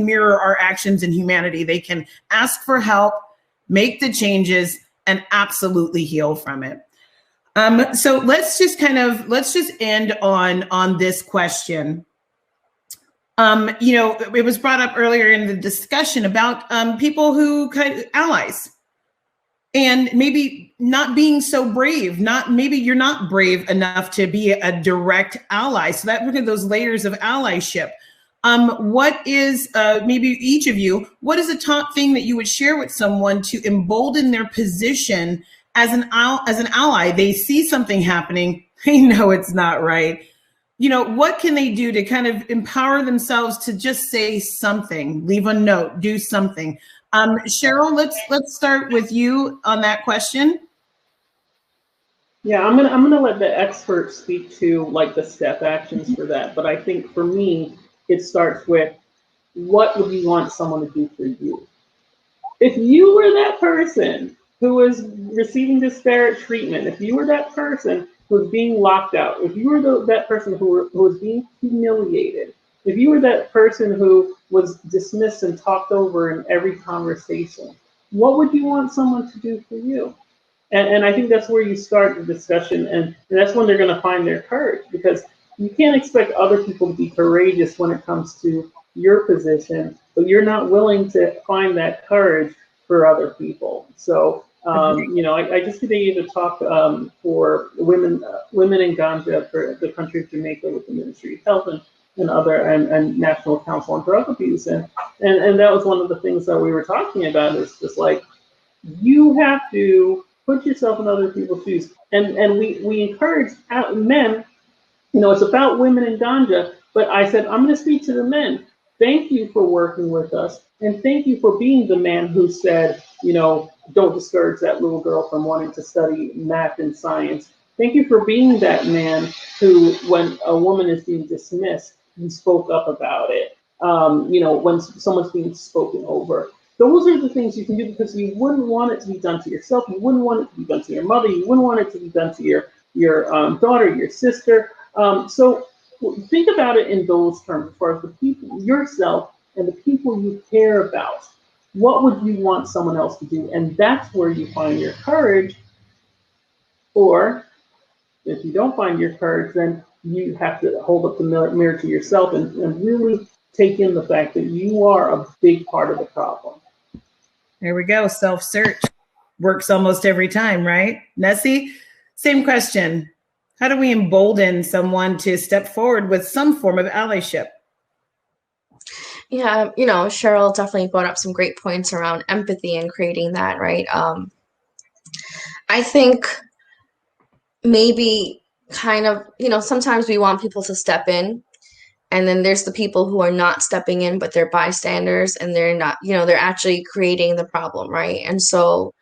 mirror our actions in humanity. They can ask for help, make the changes, and absolutely heal from it. So let's just end on this question. It was brought up earlier in the discussion about people who allies, and maybe not being so brave. Maybe you're not brave enough to be a direct ally. So that look at those layers of allyship. What is maybe each of you? What is the top thing that you would share with someone to embolden their position as an ally? They see something happening. They know it's not right. what can they do to kind of empower themselves to just say something, leave a note, do something? Scheril, let's start with you on that question. Yeah, I'm gonna let the experts speak to like the step actions for that. But I think for me, it starts with, what would you want someone to do for you? If you were that person who was receiving disparate treatment, if you were that person who was being locked out, if you were that person who was being humiliated, if you were that person who was dismissed and talked over in every conversation, what would you want someone to do for you? And I think that's where you start the discussion, and that's when they're going to find their courage, because you can't expect other people to be courageous when it comes to your position, but you're not willing to find that courage for other people. So, I just gave a talk for women in Ganja for the country of Jamaica with the Ministry of Health and other and National Council on Drug Abuse, and that was one of the things that we were talking about. Is just like, you have to put yourself in other people's shoes, and we encourage men. It's about women in Ganja, but I said, I'm going to speak to the men. Thank you for working with us, and thank you for being the man who said, don't discourage that little girl from wanting to study math and science. Thank you for being that man who, when a woman is being dismissed, you spoke up about it. When someone's being spoken over. Those are the things you can do, because you wouldn't want it to be done to yourself. You wouldn't want it to be done to your mother. You wouldn't want it to be done to your daughter, your sister. So think about it in those terms, as far as the people, yourself, and the people you care about. What would you want someone else to do? And that's where you find your courage. Or if you don't find your courage, then you have to hold up the mirror to yourself and really take in the fact that you are a big part of the problem. There we go. Self-search works almost every time, right? Nessie, same question. How do we embolden someone to step forward with some form of allyship? Yeah, Scheril definitely brought up some great points around empathy and creating that, right? I think maybe kind of, sometimes we want people to step in, and then there's the people who are not stepping in, but they're bystanders, and they're not, they're actually creating the problem, right? And so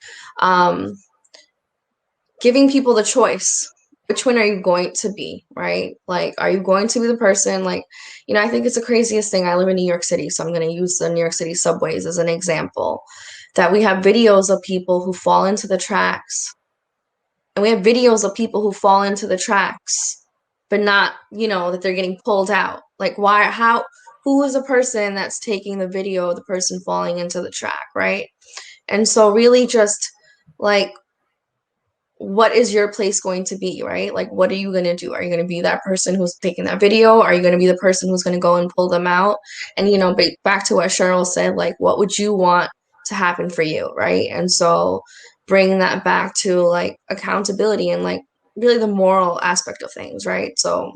giving people the choice, which one are you going to be, right? Like, are you going to be the person, like, I think it's the craziest thing. I live in New York City, so I'm going to use the New York City subways as an example, that we have videos of people who fall into the tracks. And we have videos of people who fall into the tracks, but not, that they're getting pulled out. Like, why, who is the person that's taking the video of the person falling into the track, right? And so really just like, what is your place going to be, right? Like, what are you going to do? Are you going to be that person who's taking that video? Are you going to be the person who's going to go and pull them out? And, back to what Scheril said, like, what would you want to happen for you, right? And so bring that back to like accountability and like really the moral aspect of things, right? So,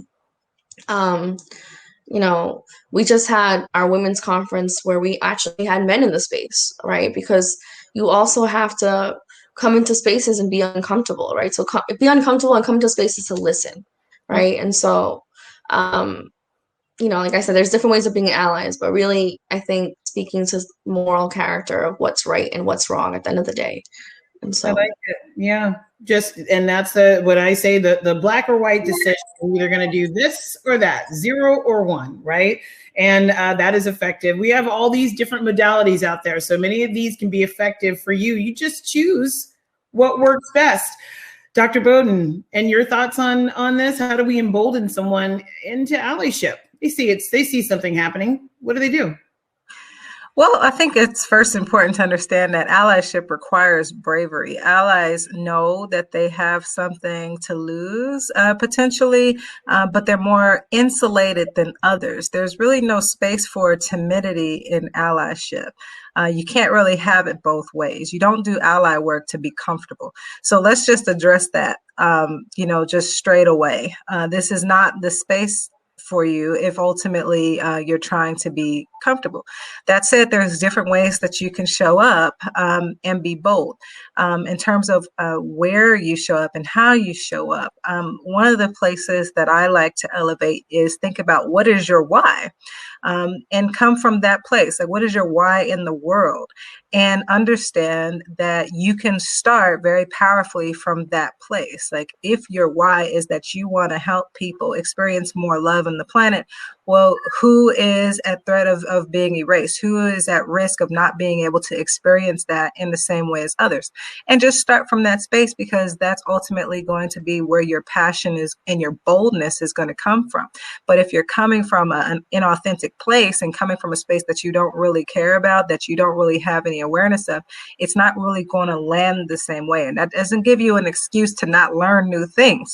we just had our women's conference where we actually had men in the space, right? Because you also have to come into spaces and be uncomfortable, right? So be uncomfortable and come to spaces to listen, right? And so, like I said, there's different ways of being allies, but really, I think speaking to moral character of what's right and what's wrong at the end of the day. And so, I like it. Yeah, and that's what I say, the black or white decision. We're either going to do this or that, 0 or 1, right? And that is effective. We have all these different modalities out there, so many of these can be effective for you. You just choose what works best. Dr. Bowden, and your thoughts on this? How do we embolden someone into allyship? They see something happening. What do they do? Well, I think it's first important to understand that allyship requires bravery. Allies know that they have something to lose, potentially, but they're more insulated than others. There's really no space for timidity in allyship. You can't really have it both ways. You don't do ally work to be comfortable. So let's just address that, just straight away. This is not the space for you if ultimately you're trying to be comfortable. That said, there's different ways that you can show up and be bold in terms of where you show up and how you show up. One of the places that I like to elevate is think about what is your why, and come from that place. Like, what is your why in the world? And understand that you can start very powerfully from that place. Like, if your why is that you want to help people experience more love on the planet, well, who is at threat of being erased? Who is at risk of not being able to experience that in the same way as others? And just start from that space, because that's ultimately going to be where your passion is and your boldness is going to come from. But if you're coming from an inauthentic place and coming from a space that you don't really care about, that you don't really have any awareness of, it's not really going to land the same way. And that doesn't give you an excuse to not learn new things.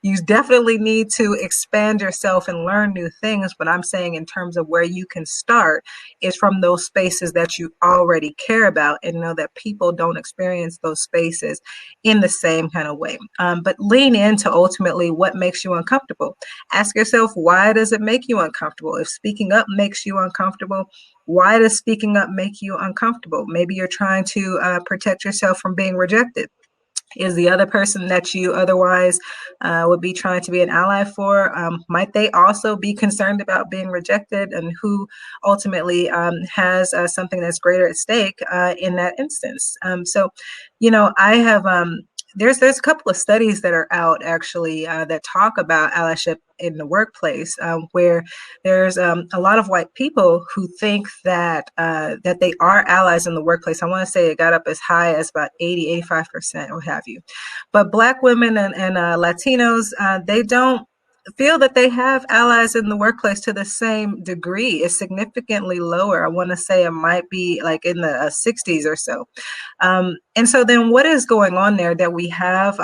You definitely need to expand yourself and learn new things. But I'm saying in terms of where you can start is from those spaces that you already care about, and know that people don't experience those spaces in the same kind of way. But lean into ultimately what makes you uncomfortable. Ask yourself, why does it make you uncomfortable? If speaking up makes you uncomfortable, why does speaking up make you uncomfortable? Maybe you're trying to protect yourself from being rejected. Is the other person that you otherwise would be trying to be an ally for, might they also be concerned about being rejected? And who ultimately has something that's greater at stake in that instance? So, I have there's a couple of studies that are out actually that talk about allyship in the workplace, where there's a lot of white people who think that that they are allies in the workplace. I want to say it got up as high as about 85% or have you. But Black women and Latinos, they don't feel that they have allies in the workplace to the same degree. It's significantly lower. I want to say it might be like in the 60s or so. And so then what is going on there that we have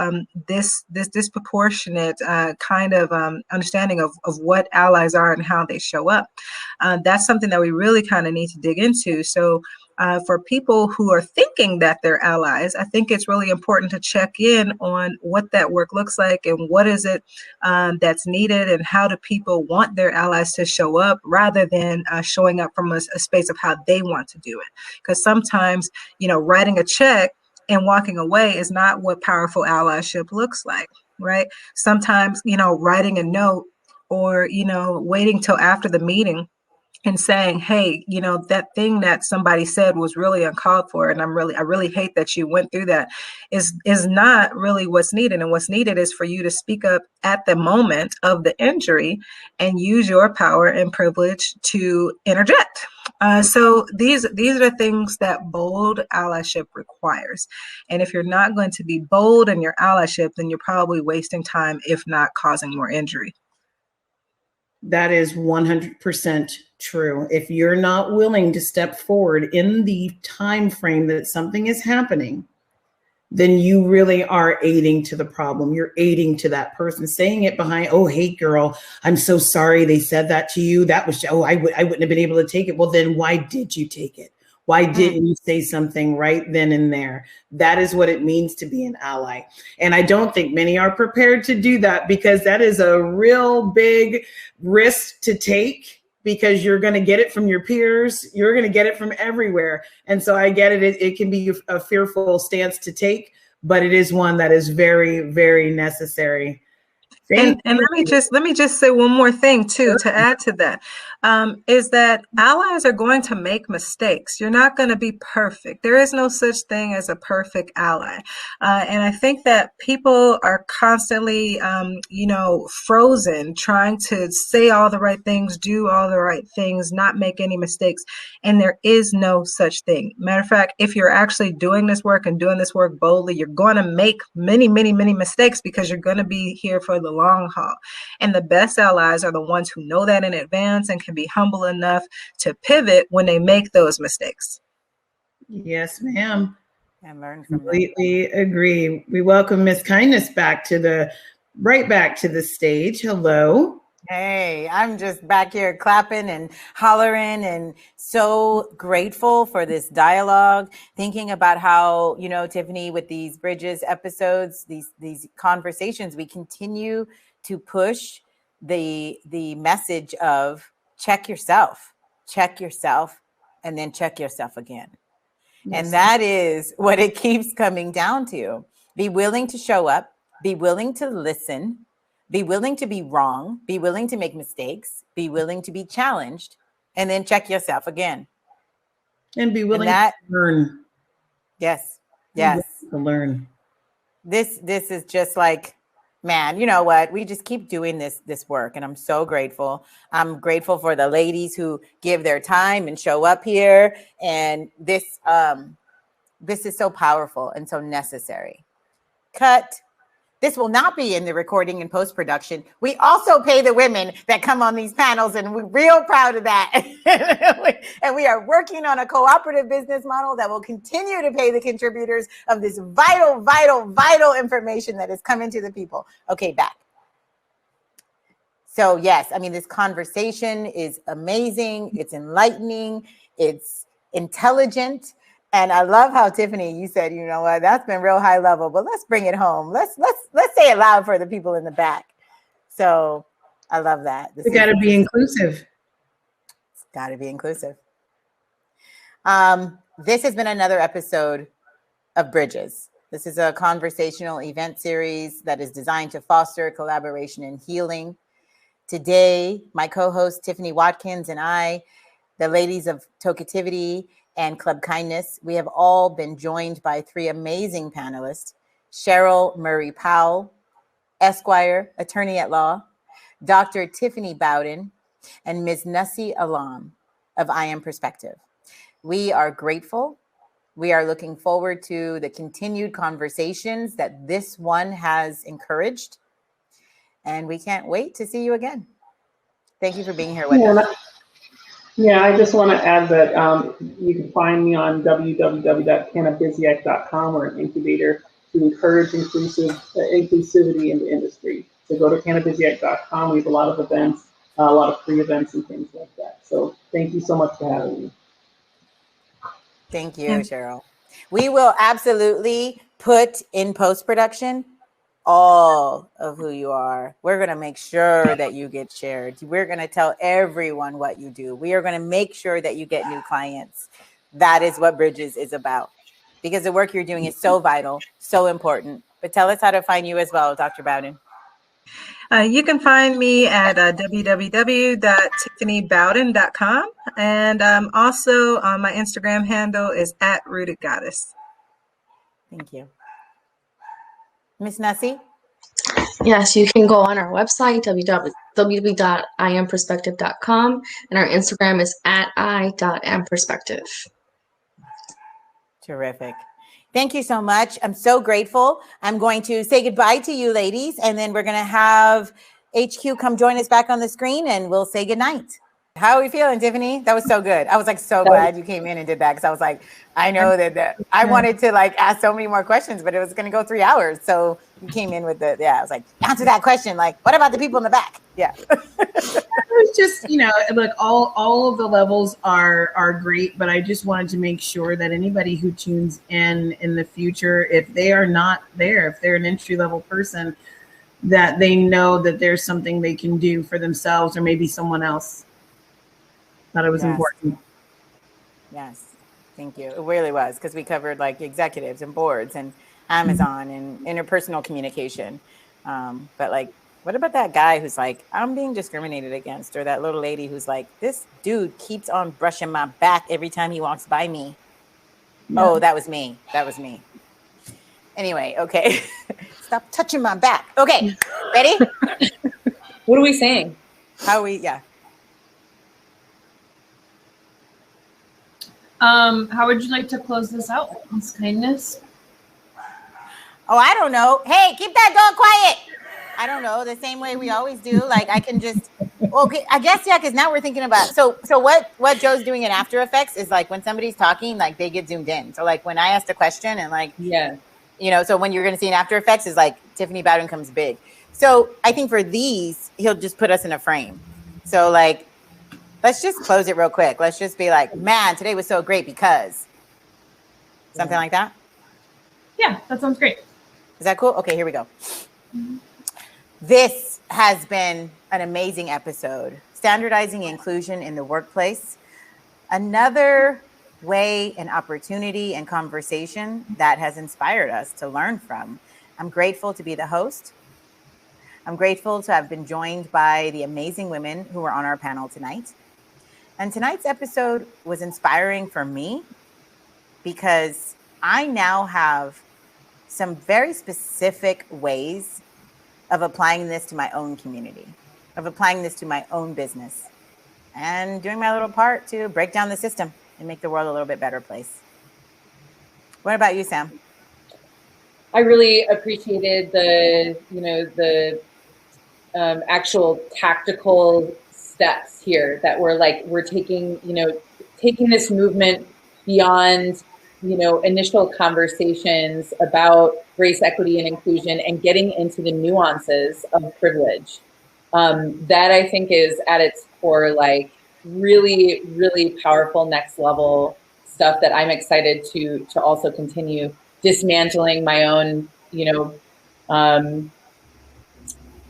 this disproportionate kind of understanding of what allies are and how they show up? That's something that we really kind of need to dig into. So for people who are thinking that they're allies, I think it's really important to check in on what that work looks like and what is it that's needed, and how do people want their allies to show up, rather than showing up from a space of how they want to do it. Because sometimes, writing a check and walking away is not what powerful allyship looks like, right? Sometimes, writing a note or, waiting till after the meeting and saying, hey, that thing that somebody said was really uncalled for, and I really hate that you went through that, is not really what's needed. And what's needed is for you to speak up at the moment of the injury and use your power and privilege to interject. So these are the things that bold allyship requires. And if you're not going to be bold in your allyship, then you're probably wasting time, if not causing more injury. That is 100% true. If you're not willing to step forward in the time frame that something is happening, then you really are aiding to the problem. You're aiding to that person. Saying it behind, oh, hey, girl, I'm so sorry they said that to you. That was, I wouldn't have been able to take it. Well, then why did you take it? Why didn't you say something right then and there? That is what it means to be an ally. And I don't think many are prepared to do that, because that is a real big risk to take, because you're going to get it from your peers. You're going to get it from everywhere. And so I get it. It can be a fearful stance to take, but it is one that is very, very necessary. And let me just say one more thing too, to add to that, is that allies are going to make mistakes. You're not going to be perfect. There is no such thing as a perfect ally. And I think that people are constantly, frozen, trying to say all the right things, do all the right things, not make any mistakes. And there is no such thing. Matter of fact, if you're actually doing this work and doing this work boldly, you're going to make many, many, many mistakes, because you're going to be here for the long haul. And the best allies are the ones who know that in advance and can be humble enough to pivot when they make those mistakes. Yes, ma'am. And learn from Completely agree. We welcome Mskindness back to the stage. Hello. Hey, I'm just back here clapping and hollering and so grateful for this dialogue, thinking about how, Tiffany, with these Bridges episodes, these conversations, we continue to push the message of check yourself. check yourself, and then check yourself again. Yes. And that is what it keeps coming down to. Be willing to show up, be willing to listen, be willing to be wrong, be willing to make mistakes, be willing to be challenged, and then check yourself again. And be willing to learn. Yes. Yes. To learn. This is just like, man, you know what? We just keep doing this work, and I'm so grateful. I'm grateful for the ladies who give their time and show up here. And this is so powerful and so necessary. Cut. This will not be in the recording and post-production. We also pay the women that come on these panels, and we're real proud of that. And we are working on a cooperative business model that will continue to pay the contributors of this vital, vital, vital information that is coming to the people. Okay, back. So yes, I mean, this conversation is amazing. It's enlightening. It's intelligent. And I love how, Tiffany, you said, you know what, that's been real high level, but let's bring it home. Let's say it loud for the people in the back. So I love that. It's got to be inclusive. It's got to be inclusive. This has been another episode of Bridges. This is a conversational event series that is designed to foster collaboration and healing. Today, my co-host Tiffany Watkins and I, the ladies of Tokeativity and Club Kindness, we have all been joined by three amazing panelists: Scheril Murray Powell, Esquire, attorney at law, Dr. Tiffany Bowden, and Ms. Nussi Alam of I Am Perspective. We are grateful. We are looking forward to the continued conversations that this one has encouraged. And we can't wait to see you again. Thank you for being here with us. Yeah, I just want to add that you can find me on www.cannabiziac.com. We're an incubator to encourage inclusivity in the industry. So go to cannabiziac.com. We have a lot of events, a lot of free events and things like that. So thank you so much for having me. Thank you, Scheril. We will absolutely put in post-production all of who you are. We're going to make sure that you get shared. We're going to tell everyone what you do. We are going to make sure that you get new clients. That is what Bridges is about, because the work you're doing is so vital, so important. But tell us how to find you as well, Dr. Bowden. You can find me at www.tiffanybowden.com. And also my Instagram handle is @rootedgoddess. Thank you. Ms. Nussi? Yes, you can go on our website, www.imperspective.com, and our Instagram is @i.amperspective. Terrific. Thank you so much. I'm so grateful. I'm going to say goodbye to you ladies, and then we're going to have HQ come join us back on the screen, and we'll say goodnight. How are we feeling, Tiffany? That was so good. I was like so glad you came in and did that, because I was like, I know that I wanted to like ask so many more questions, but it was going to go 3 hours. So you came in with I was like, answer that question. Like, what about the people in the back? Yeah. It's just, look, all of the levels are great, but I just wanted to make sure that anybody who tunes in the future, if they are not there, if they're an entry level person, that they know that there's something they can do for themselves or maybe someone else. Thought it was important. Yes, thank you. It really was, because we covered like executives and boards and Amazon and interpersonal communication. But like, what about that guy who's like, I'm being discriminated against, or that little lady who's like, this dude keeps on brushing my back every time he walks by me. Yeah. Oh, that was me. That was me. Anyway, okay. Stop touching my back. Okay, ready? What are we saying? How we, How would you like to close this out, Mskindness? Oh, I don't know. Hey, keep that dog quiet. I don't know. The same way we always do. Like, I can just, okay, I guess, because now we're thinking about, so what Joe's doing in After Effects is like when somebody's talking, like they get zoomed in. So like when I asked a question and like, so when you're going to see in After Effects is like Tiffany Bowden comes big. So I think for these, he'll just put us in a frame. So like, let's just close it real quick. Let's just be like, man, today was so great because something like that. Yeah, that sounds great. Is that cool? Okay, here we go. This has been an amazing episode. Standardizing inclusion in the workplace. Another way and opportunity and conversation that has inspired us to learn from. I'm grateful to be the host. I'm grateful to have been joined by the amazing women who are on our panel tonight. And tonight's episode was inspiring for me because I now have some very specific ways of applying this to my own community, of applying this to my own business, and doing my little part to break down the system and make the world a little bit better place. What about you, Sam? I really appreciated the actual tactical steps here that we're taking this movement beyond, initial conversations about race, equity, and inclusion and getting into the nuances of privilege. That I think is at its core, like really, really powerful next level stuff that I'm excited to also continue dismantling my own,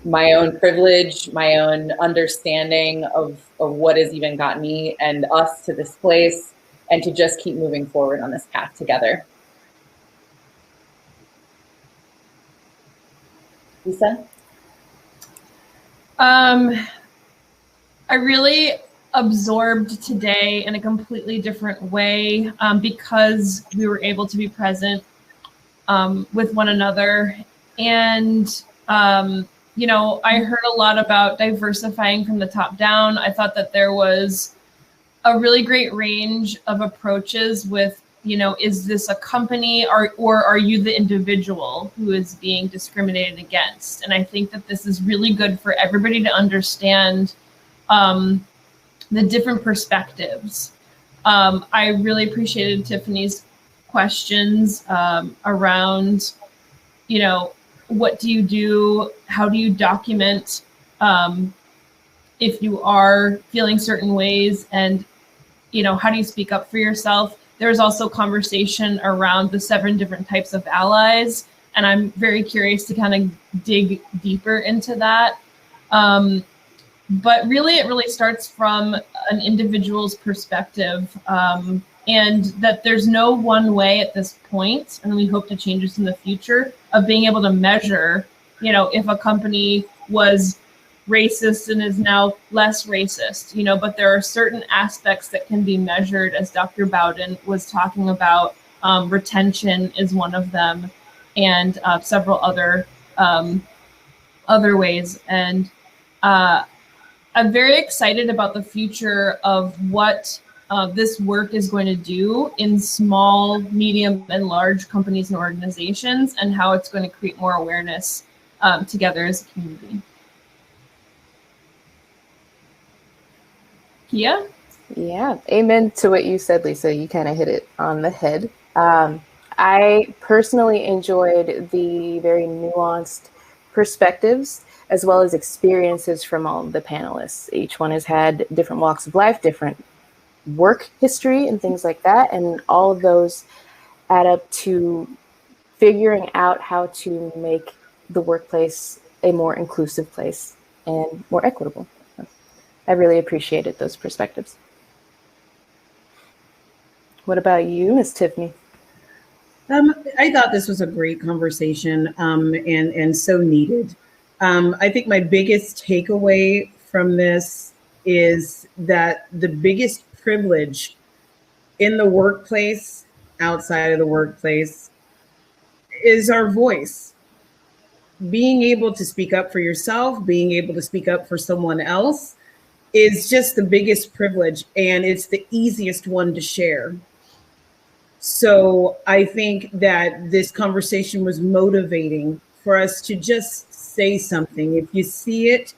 my own privilege, my own understanding of what has even gotten me and us to this place, and to just keep moving forward on this path together. Lisa? I really absorbed today in a completely different way because we were able to be present with one another. And, I heard a lot about diversifying from the top down. I thought that there was a really great range of approaches with, is this a company or are you the individual who is being discriminated against? And I think that this is really good for everybody to understand the different perspectives. I really appreciated Tiffany's questions around, what do you do? How do you document if you are feeling certain ways? And, how do you speak up for yourself? There's also conversation around the 7 different types of allies. And I'm very curious to kind of dig deeper into that. But really, it really starts from an individual's perspective, and that there's no one way at this point, and we hope to change this in the future, of being able to measure, if a company was racist and is now less racist, but there are certain aspects that can be measured, as Dr. Bowden was talking about. Retention is one of them, and several other ways. And I'm very excited about the future of what this work is going to do in small, medium, and large companies and organizations, and how it's going to create more awareness together as a community. Kia? Yeah, amen to what you said, Lisa. You kind of hit it on the head. I personally enjoyed the very nuanced perspectives as well as experiences from all of the panelists. Each one has had different walks of life, different work history and things like that. And all of those add up to figuring out how to make the workplace a more inclusive place and more equitable. I really appreciated those perspectives. What about you, Ms. Tiffany? I thought this was a great conversation and so needed. I think my biggest takeaway from this is that the biggest privilege in the workplace, outside of the workplace, is our voice. Being able to speak up for yourself, being able to speak up for someone else is just the biggest privilege, and it's the easiest one to share. So I think that this conversation was motivating for us to just say something. If you see it,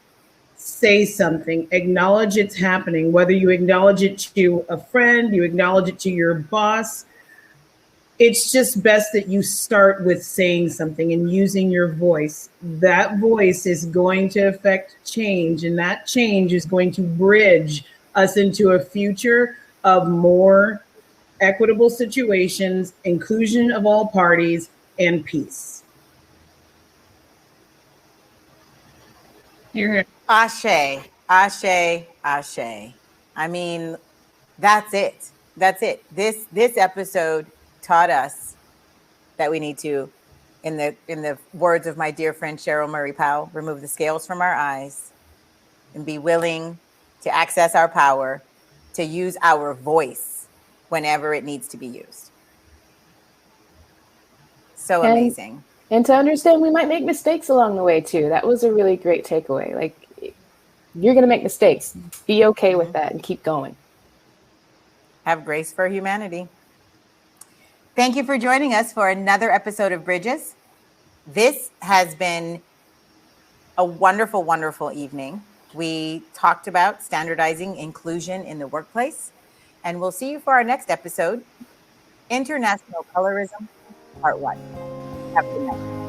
say something. Acknowledge it's happening, whether you acknowledge it to a friend, you acknowledge it to your boss. It's just best that you start with saying something and using your voice. That voice is going to affect change, and that change is going to bridge us into a future of more equitable situations, inclusion of all parties, and peace. Here. Ashe, ashe, ashe. I mean, That's it. That's it. This episode taught us that we need to, in the words of my dear friend Scheril Murray Powell, remove the scales from our eyes and be willing to access our power, to use our voice whenever it needs to be used. So amazing. And to understand we might make mistakes along the way too. That was a really great takeaway. Like, you're going to make mistakes. Be okay with that and keep going. Have grace for humanity. Thank you for joining us for another episode of Bridges. This has been a wonderful, wonderful evening. We talked about standardizing inclusion in the workplace, and we'll see you for our next episode, International Colorism, Part 1. Have a good night.